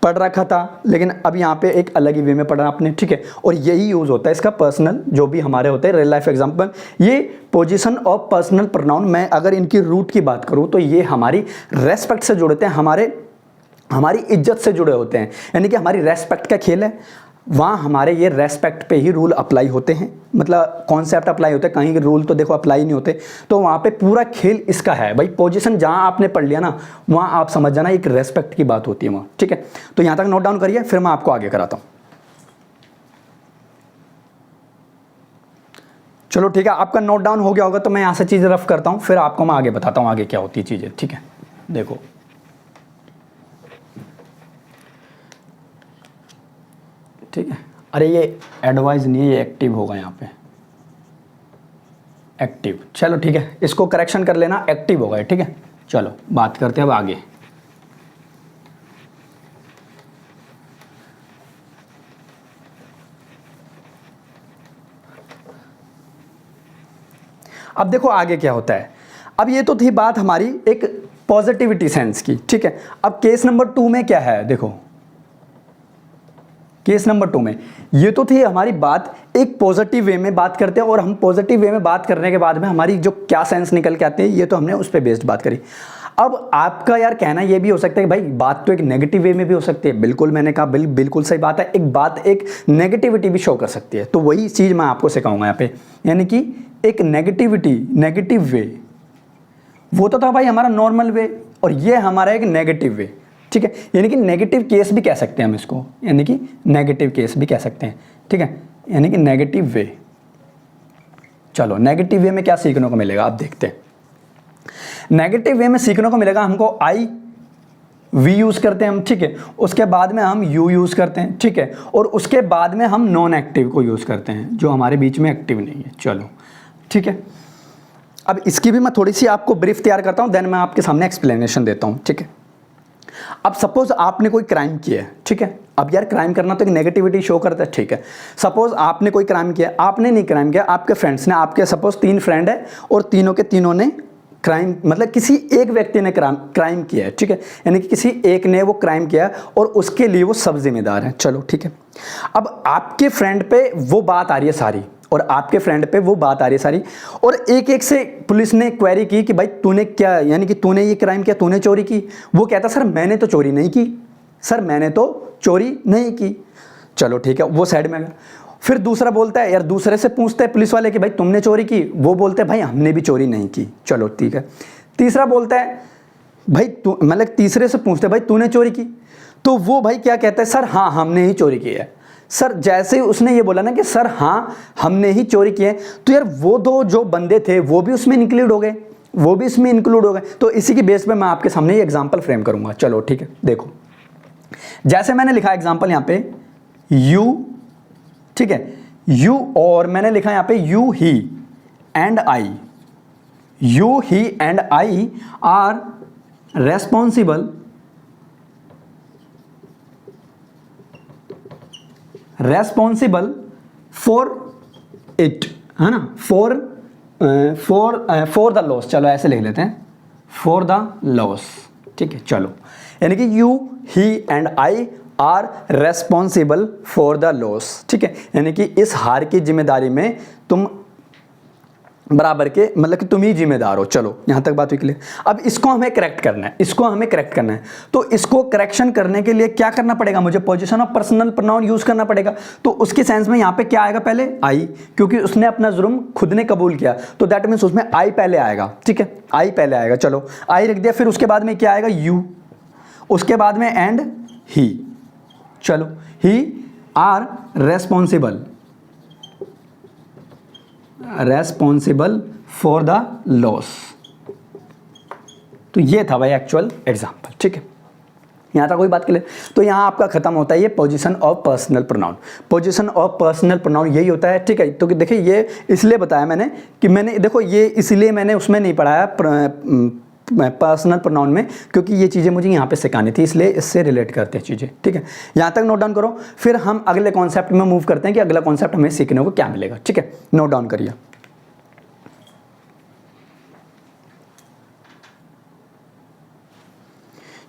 पढ़ रखा था, लेकिन अब यहाँ पे एक अलग ही वे में पढ़ा आपने। ठीक है, और यही यूज होता है इसका पर्सनल, जो भी हमारे होते हैं रियल लाइफ एग्जांपल। ये पोजीशन ऑफ पर्सनल प्रोनाउन, मैं अगर इनकी रूट की बात करूँ तो ये हमारी रेस्पेक्ट से जुड़े होते हैं, हमारी इज्जत से जुड़े होते हैं, यानी कि हमारी रेस्पेक्ट का खेल है। वहाँ हमारे ये रेस्पेक्ट पे ही रूल अप्लाई होते हैं, मतलब कॉन्सेप्ट अप्लाई होते हैं, कहीं के रूल तो देखो अप्लाई नहीं होते। तो वहाँ पे पूरा खेल इसका है भाई। पोजीशन जहाँ आपने पढ़ लिया ना, वहाँ आप समझ जाना एक रेस्पेक्ट की बात होती है वहाँ। ठीक है, तो यहाँ तक नोट डाउन करिए, फिर मैं आपको आगे कराता हूँ। चलो ठीक है, आपका नोट डाउन हो गया होगा, तो मैं यहाँ से चीज़ रफ करता हूँ, फिर आपको मैं आगे बताता हूँ आगे क्या होती है चीज़ें। ठीक है, देखो ठीक है, अरे ये एडवाइस नहीं है, ये एक्टिव होगा यहाँ पे, एक्टिव। चलो ठीक है, इसको करेक्शन कर लेना, एक्टिव होगा। ठीक है, चलो बात करते हैं अब आगे। अब देखो आगे क्या होता है। अब ये तो थी बात हमारी एक पॉजिटिविटी सेंस की। ठीक है, अब केस नंबर 2 में क्या है, देखो केस नंबर 2 में ये तो थी हमारी बात एक पॉजिटिव वे में बात करते हैं, और हम पॉजिटिव वे में बात करने के बाद में हमारी जो क्या सेंस निकल के आते हैं, ये तो हमने उस पर बेस्ड बात करी। अब आपका यार कहना ये भी हो सकता है कि भाई बात तो एक नेगेटिव वे में भी हो सकती है। बिल्कुल, मैंने कहा बिल्कुल सही बात है, एक बात एक नेगेटिविटी भी शो कर सकती है। तो वही चीज़ मैं आपको सिखाऊंगा यहाँ पे, यानी कि एक नेगेटिव वे, वो तो था भाई हमारा नॉर्मल वे, और ये हमारा एक नेगेटिव वे। ठीक है, यानी कि नेगेटिव केस भी कह सकते हैं हम इसको, यानी कि नेगेटिव केस भी कह सकते हैं। ठीक है, यानी कि नेगेटिव वे। चलो नेगेटिव वे में क्या सीखने को मिलेगा, आप देखते हैं। नेगेटिव वे में सीखने को मिलेगा हमको वी यूज करते हैं हम। ठीक है, उसके बाद में हम यू यूज करते हैं। ठीक है, और उसके बाद में हम नॉन एक्टिव को यूज करते हैं, जो हमारे बीच में एक्टिव नहीं है। चलो ठीक है, अब इसकी भी मैं थोड़ी सी आपको ब्रीफ तैयार करता हूं, देन मैं आपके सामने एक्सप्लेनेशन देता हूं। ठीक है, अब सपोज आपने कोई क्राइम किया है। ठीक है, अब यार क्राइम करना तो एक नेगेटिविटी शो करता है। ठीक है, सपोज आपने कोई क्राइम किया, आपने नहीं क्राइम किया, आपके फ्रेंड्स ने, आपके सपोज 3 फ्रेंड है और तीनों के तीनों ने क्राइम, मतलब किसी एक व्यक्ति ने क्राइम किया है। ठीक है, यानी कि किसी एक ने वो क्राइम किया और उसके लिए वो सब जिम्मेदार हैं। चलो ठीक है, अब आपके फ्रेंड पे वो बात आ रही है सारी, और आपके फ्रेंड पे वो बात आ रही है सारी, और एक एक से पुलिस ने क्वेरी की कि भाई तूने क्या, यानी कि तूने ये क्राइम किया, तूने चोरी की। वो कहता सर मैंने तो चोरी नहीं की, सर मैंने तो चोरी नहीं की। चलो ठीक है, वो साइड में गया। फिर दूसरा बोलता है, यार दूसरे से पूछते हैं पुलिस वाले कि भाई तुमने चोरी की, वो बोलते हैं भाई हमने भी चोरी नहीं की। चलो ठीक है, तीसरा बोलता है भाई तू, मतलब तीसरे से पूछते हैं भाई तूने चोरी की, तो वो भाई क्या कहता है, सर हाँ हमने ही चोरी की है। सर जैसे ही उसने ये बोला ना कि सर हाँ हमने ही चोरी किए, तो यार वो दो जो बंदे थे वो भी उसमें इंक्लूड हो गए, वो भी इसमें इंक्लूड हो गए। तो इसी की बेस पे मैं आपके सामने ये एग्जांपल फ्रेम करूंगा। चलो ठीक है, देखो जैसे मैंने लिखा एग्जांपल यहाँ पे यू, ठीक है, यू, और मैंने लिखा यहाँ पे you he and I, you he and I R responsible for it, है ना, फॉर द लॉस। चलो ऐसे लिख लेते हैं, फॉर द लॉस, ठीक है। चलो यानी कि you he and I R responsible for the loss, ठीक है, यानी कि इस हार की जिम्मेदारी में तुम बराबर के, मतलब कि तुम ही जिम्मेदार हो। चलो यहाँ तक बात हुई क्लियर। अब इसको हमें करेक्ट करना है, इसको हमें करेक्ट करना है। तो इसको करेक्शन करने के लिए क्या करना पड़ेगा, मुझे position of personal pronoun use करना पड़ेगा। तो उसके सेंस में यहाँ पे क्या आएगा, पहले आई, क्योंकि उसने अपना जुर्म खुद ने कबूल किया, तो दैट मीन्स उसमें आई पहले आएगा, ठीक है, आई पहले आएगा। चलो आई रख दिया, फिर उसके बाद में क्या आएगा, यू, उसके बाद में एंड ही। चलो he are responsible for the loss. तो ये था भाई एक्चुअल एग्जाम्पल, ठीक है, यहाँ तक कोई बात क्लियर। तो यहाँ आपका खत्म होता है ये position of personal pronoun. Position of personal pronoun यही होता है, ठीक है। तो देखिए ये इसलिए बताया मैंने कि मैंने देखो ये इसलिए मैंने उसमें नहीं पढ़ाया पर्सनल प्रोनाउन में, क्योंकि ये चीज़ें मुझे यहाँ पे सिखानी थी, इसलिए इससे रिलेट करते हैं चीज़ें, ठीक है। यहाँ तक नोट डाउन करो, फिर हम अगले कॉन्सेप्ट में मूव करते हैं कि अगला कॉन्सेप्ट हमें सीखने को क्या मिलेगा, ठीक है। नोट डाउन करिए।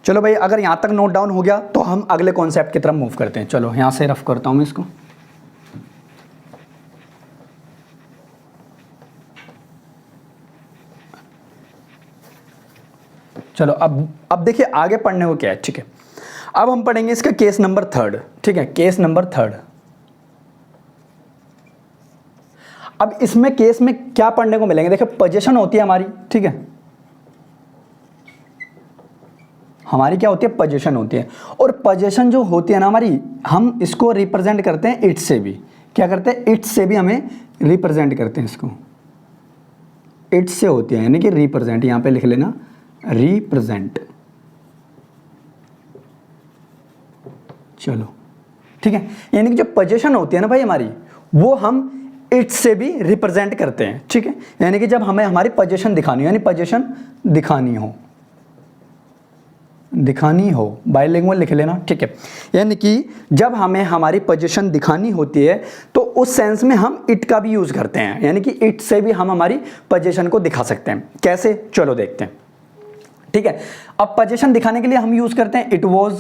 चलो भाई, अगर यहाँ तक नोट डाउन हो गया तो हम अगले कॉन्सेप्ट की तरफ मूव करते हैं। चलो यहाँ से रफ करता हूँ मैं इसको। चलो अब देखिए आगे पढ़ने को क्या है, ठीक है। अब हम पढ़ेंगे इसका केस नंबर 3, ठीक है, केस नंबर 3। अब इसमें केस में क्या पढ़ने को मिलेंगे, देखिए पोजीशन होती है हमारी, ठीक है, हमारी क्या होती है, पोजीशन होती है। और पोजीशन जो होती है ना हमारी, हम इसको रिप्रेजेंट करते हैं इट से भी। क्या करते हैं, इट से भी हमें रिप्रेजेंट करते हैं इसको, इट से होती है, यानी कि रिप्रेजेंट, यहाँ पे लिख लेना रिप्रेजेंट। चलो ठीक है, यानी कि जो पोजीशन होती है ना भाई हमारी, वो हम इट से भी रिप्रेजेंट करते हैं, ठीक है। यानी कि जब हमें हमारी पोजीशन दिखानी हो, यानी पोजीशन दिखानी हो, बाइलिंगुअल लिख लेना, ठीक है। यानी कि जब हमें हमारी पोजीशन दिखानी होती है तो उस सेंस में हम इट का भी यूज़ करते हैं, यानी कि इट से भी हम हमारी पोजीशन को दिखा सकते हैं। कैसे, चलो देखते हैं, ठीक है। अब पोजीशन दिखाने के लिए हम यूज़ करते हैं इट वॉज,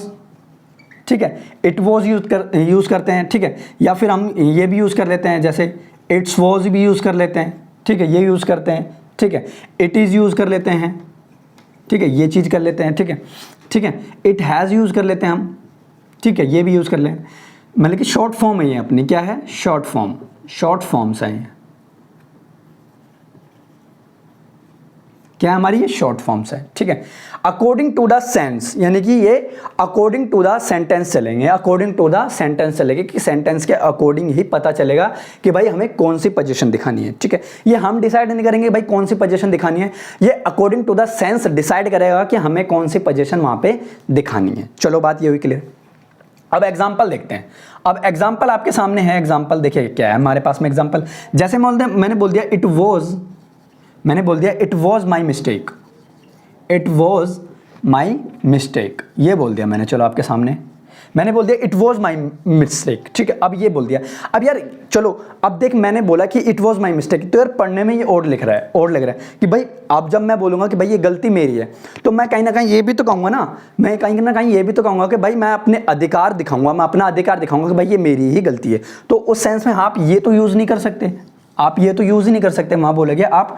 ठीक है, इट वॉज यूज़ करते हैं, ठीक है। या फिर हम ये भी यूज़ कर लेते हैं, जैसे इट्स वॉज भी यूज़ कर लेते हैं, ठीक है, ये यूज़ करते हैं, ठीक है। इट इज़ यूज़ कर लेते हैं, ठीक है, ये चीज़ कर लेते हैं, ठीक है, ठीक है। इट हैज़ यूज़ कर लेते हैं हम, ठीक है, ये भी यूज़ कर लें। मतलब कि शॉर्ट फॉर्म है ये अपनी, क्या है, शॉर्ट फॉर्म्स हैं, क्या हमारी ये शॉर्ट फॉर्म्स है, ठीक है। अकॉर्डिंग टू द सेंस, यानी कि ये अकॉर्डिंग टू द सेंटेंस चलेंगे, अकॉर्डिंग टू द सेंटेंस चलेंगे, कि सेंटेंस के अकॉर्डिंग ही पता चलेगा कि भाई हमें कौन सी पोजीशन दिखानी है, ठीक है। ये हम डिसाइड नहीं करेंगे भाई कौन सी पोजीशन दिखानी है, ये according to the sense decide करेगा कि हमें कौन सी पोजीशन वहां पे दिखानी है। चलो बात ये हुई क्लियर। अब एग्जाम्पल देखते हैं। अब एग्जाम्पल आपके सामने है, एग्जाम्पल देखिए क्या है हमारे पास में एग्जाम्पल। जैसे मैंने बोल दिया it was my mistake, it was my mistake, ये बोल दिया मैंने। चलो आपके सामने मैंने बोल दिया इट वॉज माई मिस्टेक, ठीक है। अब ये बोल दिया, अब यार चलो अब देख, मैंने बोला कि इट वॉज माई मिस्टेक, तो यार पढ़ने में ये और लिख रहा है, और लग रहा है कि भाई अब जब मैं बोलूँगा कि भाई ये गलती मेरी है, तो मैं कहीं ना कहीं ये भी तो कहूँगा ना, मैं कहीं ना कहीं ये भी तो कहूँगा कि भाई मैं अपने अधिकार दिखाऊँगा, मैं अपना अधिकार दिखाऊँगा कि भाई ये मेरी ही गलती है। तो उस सेंस में आप ये तो यूज़ नहीं कर सकते, आप ये तो यूज़ ही नहीं कर सकते। वहाँ बोलेंगे आप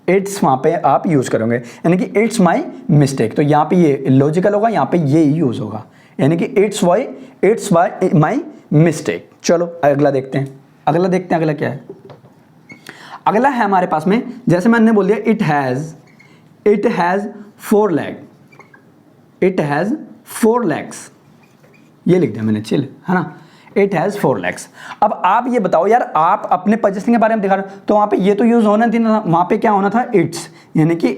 इट्स वहाँ पे आप यूज़ करोगे, यानी कि इट्स माई मिस्टेक, तो यहाँ पे ये लॉजिकल होगा, यहाँ पे ये यूज़ होगा, यानी कि इट्स माई मिस्टेक। चलो अगला देखते हैं, अगला क्या है। अगला है हमारे पास में, जैसे मैंने बोल दिया it has 4 leg, it has 4 legs, ये लिख दिया मैंने, चिल, है ना। It has 4 legs। अब आप ये बताओ यार, आप अपने पोजीशन के बारे में दिखा रहे हो, तो वहाँ पे ये तो यूज़ होना थी ना, वहाँ पे क्या होना था, इट्स, यानी कि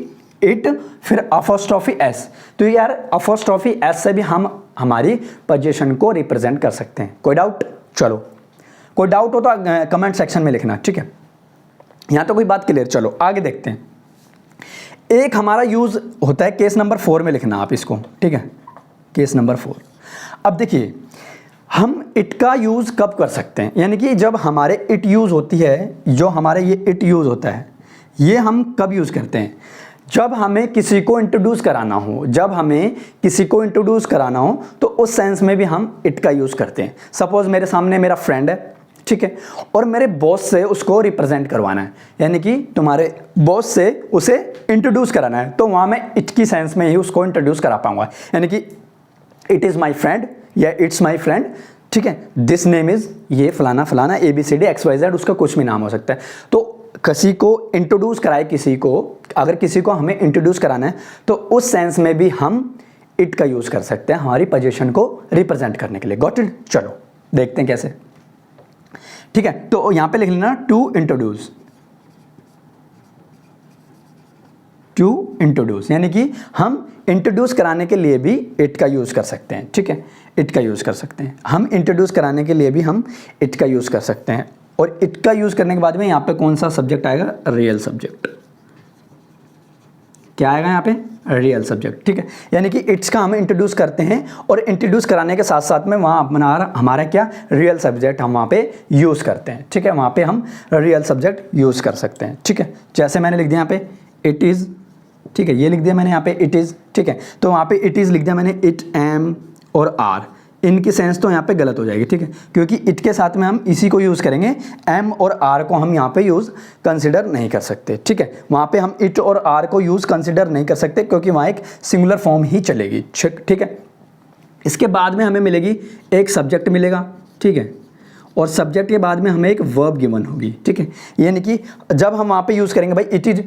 इट फिर अपोस्ट्रोफी एस। तो यार अपोस्ट्रोफी एस से भी हम हमारी पोजीशन को रिप्रेजेंट कर सकते हैं। कोई डाउट? चलो, कोई डाउट हो तो कमेंट सेक्शन में लिखना, ठीक है। यहाँ तो कोई बात क्लियर। चलो आगे देखते हैं। एक हमारा यूज़ होता है केस नंबर 4 में लिखना आप इसको, ठीक है, केस नंबर 4। अब देखिए हम इट का यूज़ कब कर सकते हैं, यानी कि जब हमारे इट यूज़ होती है, जो हमारे ये इट यूज़ होता है, ये हम कब यूज़ करते हैं, जब हमें किसी को इंट्रोड्यूस कराना हो। जब हमें किसी को इंट्रोड्यूस कराना हो तो उस सेंस में भी हम इट का यूज़ करते हैं। सपोज मेरे सामने मेरा फ्रेंड है, ठीक है, और मेरे बॉस से उसको रिप्रेजेंट करवाना है, यानी कि तुम्हारे बॉस से उसे इंट्रोड्यूस कराना है, तो वहाँ मैं इट की सेंस में ही उसको इंट्रोड्यूस करा पाऊंगा, यानी कि इट इज़ माई फ्रेंड या इट्स माई फ्रेंड, ठीक है, दिस नेम इज़, ये फलाना फलाना ABCD XYZ, उसका कुछ भी नाम हो सकता है। तो किसी को इंट्रोड्यूस कराए, किसी को अगर किसी को हमें इंट्रोड्यूस कराना है तो उस सेंस में भी हम इट का यूज़ कर सकते हैं हमारी पोजीशन को रिप्रेजेंट करने के लिए। Got it? चलो देखते हैं कैसे, ठीक है। तो यहां पे लिख लेना टू इंट्रोड्यूस, टू इंट्रोड्यूस, यानी कि हम इंट्रोड्यूस कराने के लिए भी इट का यूज़ कर सकते हैं, ठीक है, इट का यूज़ कर सकते हैं। हम इंट्रोड्यूस कराने के लिए भी हम इट का यूज़ कर सकते हैं। और इट का यूज़ करने के बाद में यहाँ पे कौन सा सब्जेक्ट आएगा, रियल सब्जेक्ट। क्या आएगा यहाँ पे, रियल सब्जेक्ट, ठीक है। यानी कि इट्स का हम इंट्रोड्यूस करते हैं और इंट्रोड्यूस कराने के साथ साथ में वहाँ हमारा क्या, रियल सब्जेक्ट हम वहाँ पे यूज़ करते हैं, ठीक है। वहाँ पे हम रियल सब्जेक्ट यूज़ कर सकते हैं, ठीक है। जैसे मैंने लिख दिया यहाँ पे इट इज़, ठीक है, ये लिख दिया मैंने यहाँ पे इट इज़, ठीक है। तो वहाँ पे इट इज़ लिख दिया मैंने, इट, एम और आर, इनकी सेंस तो यहाँ पे गलत हो जाएगी, ठीक है, क्योंकि इट के साथ में हम इसी को यूज़ करेंगे, एम और आर को हम यहाँ पे यूज़ कंसिडर नहीं कर सकते, ठीक है। वहाँ पे हम इट और आर को यूज़ कंसिडर नहीं कर सकते क्योंकि वहाँ एक सिंगुलर फॉर्म ही चलेगी, ठीक है। इसके बाद में हमें मिलेगी एक सब्जेक्ट मिलेगा, ठीक है, और सब्जेक्ट के बाद में हमें एक वर्ब गिवन होगी, ठीक है। यानी कि जब हम वहाँ पे यूज़ करेंगे, भाई इट इज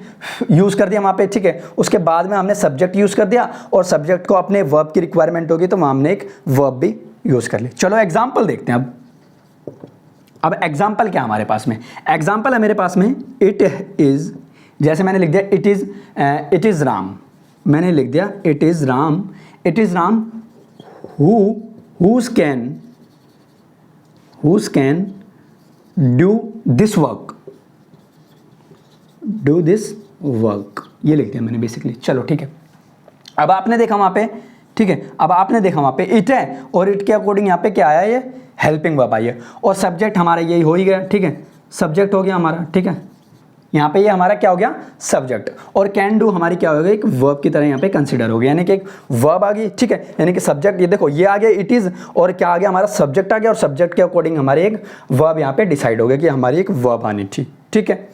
यूज़ कर दिया वहाँ पे, ठीक है, उसके बाद में हमने सब्जेक्ट यूज़ कर दिया और सब्जेक्ट को अपने वर्ब की रिक्वायरमेंट होगी तो वहाँ हमने एक वर्ब भी यूज़ कर ली। चलो एग्जाम्पल देखते हैं अब एग्जाम्पल क्या हमारे पास में, एग्जाम्पल है मेरे पास में इट इज़, जैसे मैंने लिख दिया इट इज़ राम, मैंने लिख दिया it is Ram, it is Ram whose can do this work, ये लिख दिया मैंने बेसिकली। चलो ठीक है, अब आपने देखा वहाँ पे, ठीक है, अब आपने देखा वहाँ पे इट है और इट के अकॉर्डिंग यहाँ पे क्या आया, ये हेल्पिंग वर्ब आई है और सब्जेक्ट हमारा यही हो ही गया, ठीक है, सब्जेक्ट हो गया हमारा, ठीक है। यहाँ पे ये हमारा क्या हो गया, सब्जेक्ट, और कैन डू हमारी क्या हो गई, एक वर्ब की तरह यहाँ पे कंसीडर हो गया, यानी कि एक वर्ब आ गई, ठीक है। यानी कि सब्जेक्ट, ये देखो ये आ गया इट इज़ और क्या आ गया, हमारा सब्जेक्ट आ गया और सब्जेक्ट के अकॉर्डिंग हमारे एक वर्ब यहाँ पे डिसाइड हो गया कि हमारी एक वर्ब आनी थी, ठीक है।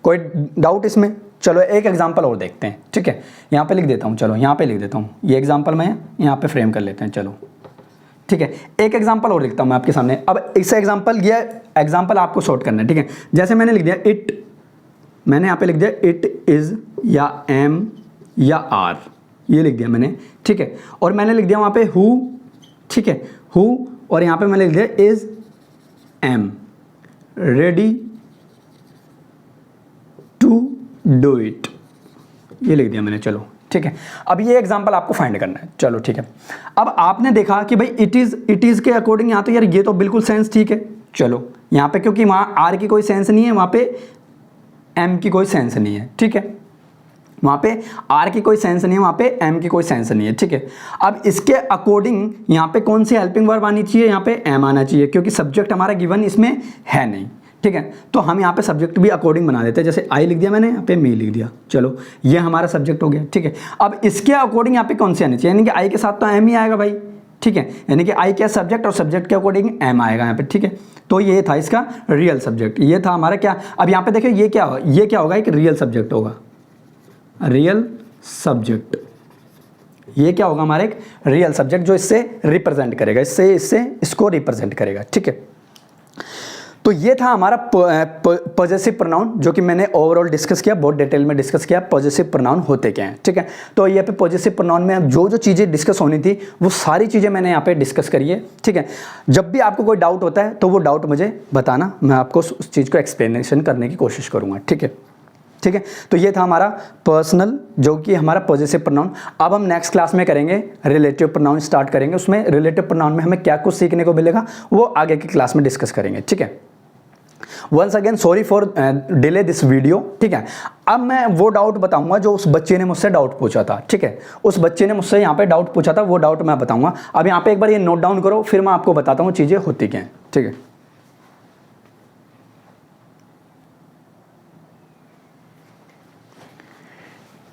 कोई डाउट इसमें? चलो एक एग्जाम्पल और देखते हैं, ठीक है, यहाँ पे लिख देता हूँ, चलो यहाँ पे लिख देता हूँ, ये एग्जाम्पल मैं यहाँ पे फ्रेम कर लेते हैं, चलो ठीक है। एक एग्जाम्पल और लिखता हूँ मैं आपके सामने। अब इस एग्जाम्पल, ये एग्जाम्पल आपको शॉर्ट करना है, ठीक है। जैसे मैंने लिख दिया इट, मैंने यहाँ पे लिख दिया इट इज़ या एम या आर, ये लिख दिया मैंने, ठीक है। और मैंने लिख दिया वहाँ पे हु, ठीक है, हु, और यहाँ पे मैंने लिख दिया is am ready to do it, ये लिख दिया मैंने, चलो ठीक है। अब ये एग्जांपल आपको फाइंड करना है, चलो ठीक है। अब आपने देखा कि भाई इट इज़ के अकॉर्डिंग यहाँ तो यार ये तो बिल्कुल सेंस ठीक है, चलो यहाँ पे क्योंकि वहाँ आर की कोई सेंस नहीं है, वहाँ पे एम की कोई सेंस नहीं है, ठीक है, वहाँ पे आर की कोई सेंस नहीं है, वहाँ पे एम की कोई सेंस नहीं है, ठीक है। अब इसके अकॉर्डिंग यहाँ पे कौन सी हेल्पिंग वर्ब आनी चाहिए, यहाँ पे एम आना चाहिए क्योंकि सब्जेक्ट हमारा गिवन इसमें है नहीं, ठीक है। तो हम यहाँ पे सब्जेक्ट भी अकॉर्डिंग बना देते हैं, जैसे आई लिख दिया मैंने, यहाँ पे मी लिख दिया, चलो ये हमारा सब्जेक्ट हो गया, ठीक है। अब इसके अकॉर्डिंग यहाँ पे कौन सी आनी चाहिए, यानी कि आई के साथ तो एम ही आएगा भाई, ठीक है, यानी कि आई क्या सब्जेक्ट और सब्जेक्ट के अकॉर्डिंग एम आएगा यहाँ पे, ठीक है। तो ये था इसका रियल सब्जेक्ट, ये था हमारा क्या। अब यहाँ पे देखिए ये क्या होगा, एक रियल सब्जेक्ट होगा, रियल सब्जेक्ट, ये क्या होगा हमारा एक रियल सब्जेक्ट जो इससे रिप्रेजेंट करेगा, इससे इसको रिप्रेजेंट करेगा, ठीक है। तो ये था हमारा पॉजेसिव प्रोनाउन, जो कि मैंने ओवरऑल डिस्कस किया, बहुत डिटेल में डिस्कस किया पॉजेसिव प्रोनाउन होते क्या हैं, ठीक है। तो ये पे पॉजेसिव प्रोनाउन में जो जो चीज़ें डिस्कस होनी थी वो सारी चीज़ें मैंने यहाँ पे डिस्कस करी है, ठीक है। जब भी आपको कोई डाउट होता है तो वो डाउट मुझे बताना, मैं आपको उस चीज़ को एक्सप्लेनेशन करने की कोशिश करूँगा, ठीक है। ठीक है, तो ये था हमारा पर्सनल, जो कि हमारा पॉजेसिव प्रोनाउन। अब हम नेक्स्ट क्लास में करेंगे रिलेटिव प्रोनाउन स्टार्ट करेंगे। उसमें रिलेटिव प्रोनाउन में हमें क्या कुछ सीखने को मिलेगा वो आगे की क्लास में डिस्कस करेंगे, ठीक है। Once again sorry for delay this video, ठीक है। अब मैं वो डाउट बताऊंगा जो उस बच्चे ने मुझसे डाउट पूछा था, ठीक है। उस बच्चे ने मुझसे यहाँ पे डाउट पूछा था, वो डाउट मैं बताऊंगा। अब यहाँ पे एक बार ये नोट डाउन करो, फिर मैं आपको बताता हूँ चीज़ें होती क्या हैं, ठीक है।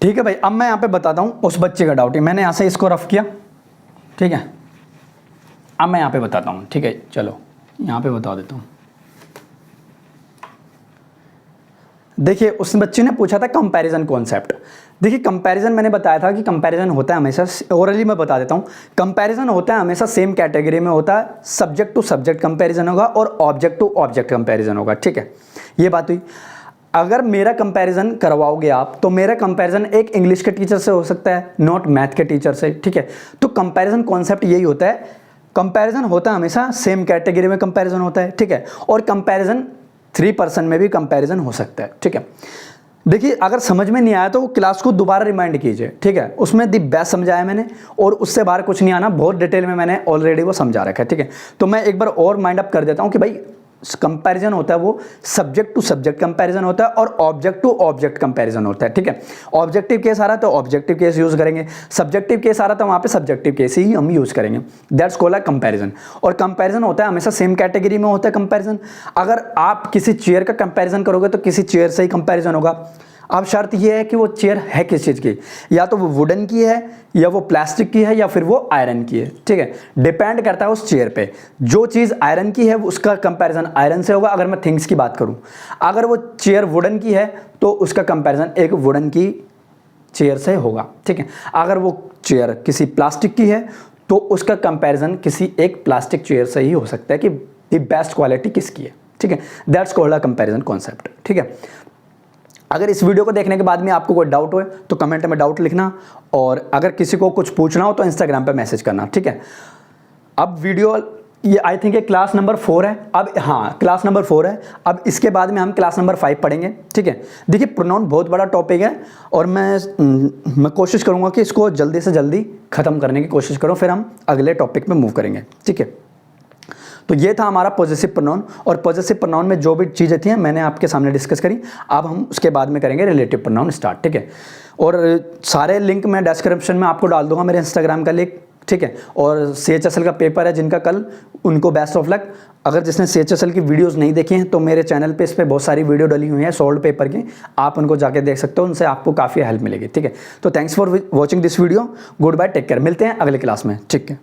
ठीक है भाई, अब मैं यहाँ पे बताता हूँ उस बच्चे का डाउट ही। मैंने यहाँ से इसको रफ किया, ठीक है। अब मैं यहाँ पे बताता हूँ, ठीक है। चलो यहाँ पे बता देता हूँ। देखिए, उस बच्चे ने पूछा था कंपैरिजन कॉन्सेप्ट। देखिए, कंपैरिजन मैंने बताया था कि कंपैरिजन होता है हमेशा, ओरली मैं बता देता हूँ, कंपैरिजन होता है हमेशा सेम कैटेगरी में होता है। सब्जेक्ट टू सब्जेक्ट कंपैरिजन होगा और ऑब्जेक्ट टू ऑब्जेक्ट कंपैरिजन होगा, ठीक है। ये बात हुई। अगर मेरा कंपैरिजन करवाओगे आप तो मेरा कंपैरिजन एक इंग्लिश के टीचर से हो सकता है, नॉट मैथ के टीचर से, ठीक है। तो कंपैरिजन कॉन्सेप्ट यही होता है, कंपैरिजन होता है हमेशा सेम कैटेगरी में कंपैरिजन होता है, ठीक है। और कंपैरिजन 3 पर्सन में भी कंपैरिजन हो सकता है, ठीक है। देखिए, अगर समझ में नहीं आया तो क्लास को दोबारा रिमाइंड कीजिए, ठीक है। उसमें दी बेस्ट समझाया मैंने और उससे बाहर कुछ नहीं आना, बहुत डिटेल में मैंने ऑलरेडी वो समझा रखा है, ठीक है। तो मैं एक बार और माइंड अप कर देता हूँ कि भाई कंपैरिजन होता है वो सब्जेक्ट टू सब्जेक्ट कंपैरिजन होता है और ऑब्जेक्ट टू ऑब्जेक्ट कंपैरिजन होता है, ठीक है। ऑब्जेक्टिव केस आ रहा है तो ऑब्जेक्टिव केस यूज करेंगे, सब्जेक्टिव केस आ रहा था वहाँ पे सब्जेक्टिव केस ही हम यूज करेंगे। That's called a comparison. और कंपैरिजन होता है हमेशा सेम कैटेगरी में होता है कंपैरिजन। अगर आप किसी चेयर का कंपैरिजन करोगे तो किसी चेयर से ही कंपैरिजन होगा। अब शर्त यह है कि वो चेयर है किस चीज़ की, या तो वो वुडन की है या वो प्लास्टिक की है या फिर वो आयरन की है, ठीक है। डिपेंड करता है उस चेयर पे। जो चीज़ आयरन की है उसका कंपैरिजन आयरन से होगा, अगर मैं थिंग्स की बात करूं। अगर वो चेयर वुडन की है तो उसका कंपैरिजन एक वुडन की चेयर से होगा, ठीक है। अगर वो चेयर किसी प्लास्टिक की है तो उसका कंपैरिजन किसी एक प्लास्टिक चेयर से ही हो सकता है कि द बेस्ट क्वालिटी किसकी है, ठीक है। That's called a comparison concept, ठीक है। अगर इस वीडियो को देखने के बाद में आपको कोई डाउट हो तो कमेंट में डाउट लिखना, और अगर किसी को कुछ पूछना हो तो इंस्टाग्राम पे मैसेज करना, ठीक है। अब वीडियो ये आई थिंक ये क्लास नंबर 4 है। अब हाँ, क्लास नंबर 4 है। अब इसके बाद में हम क्लास नंबर 5 पढ़ेंगे, ठीक है। देखिए, प्रोनाउन बहुत बड़ा टॉपिक है और मैं कोशिश करूँगा कि इसको जल्दी से जल्दी ख़त्म करने की कोशिश करूँ, फिर हम अगले टॉपिक में मूव करेंगे, ठीक है। तो ये था हमारा पॉजेसिव प्रोनाउन, और पॉजेसिव प्रोनाउन में जो भी चीज़ें थी मैंने आपके सामने डिस्कस करी। अब हम उसके बाद में करेंगे रिलेटिव प्रोनाउन स्टार्ट, ठीक है। और सारे लिंक मैं डिस्क्रिप्शन में आपको डाल दूंगा, मेरे इंस्टाग्राम का लिंक, ठीक है। और CHSL का पेपर है जिनका कल, उनको बेस्ट ऑफ लक। अगर जिसने CHSL की वीडियोस नहीं देखी हैं तो मेरे चैनल पे इस पर बहुत सारी वीडियो डली हुई हैं सॉल्व पेपर की, आप उनको जाके देख सकते हो, उनसे आपको काफ़ी हेल्प मिलेगी, ठीक है। तो thanks for watching this video, goodbye, take care, मिलते हैं अगले क्लास में, ठीक है।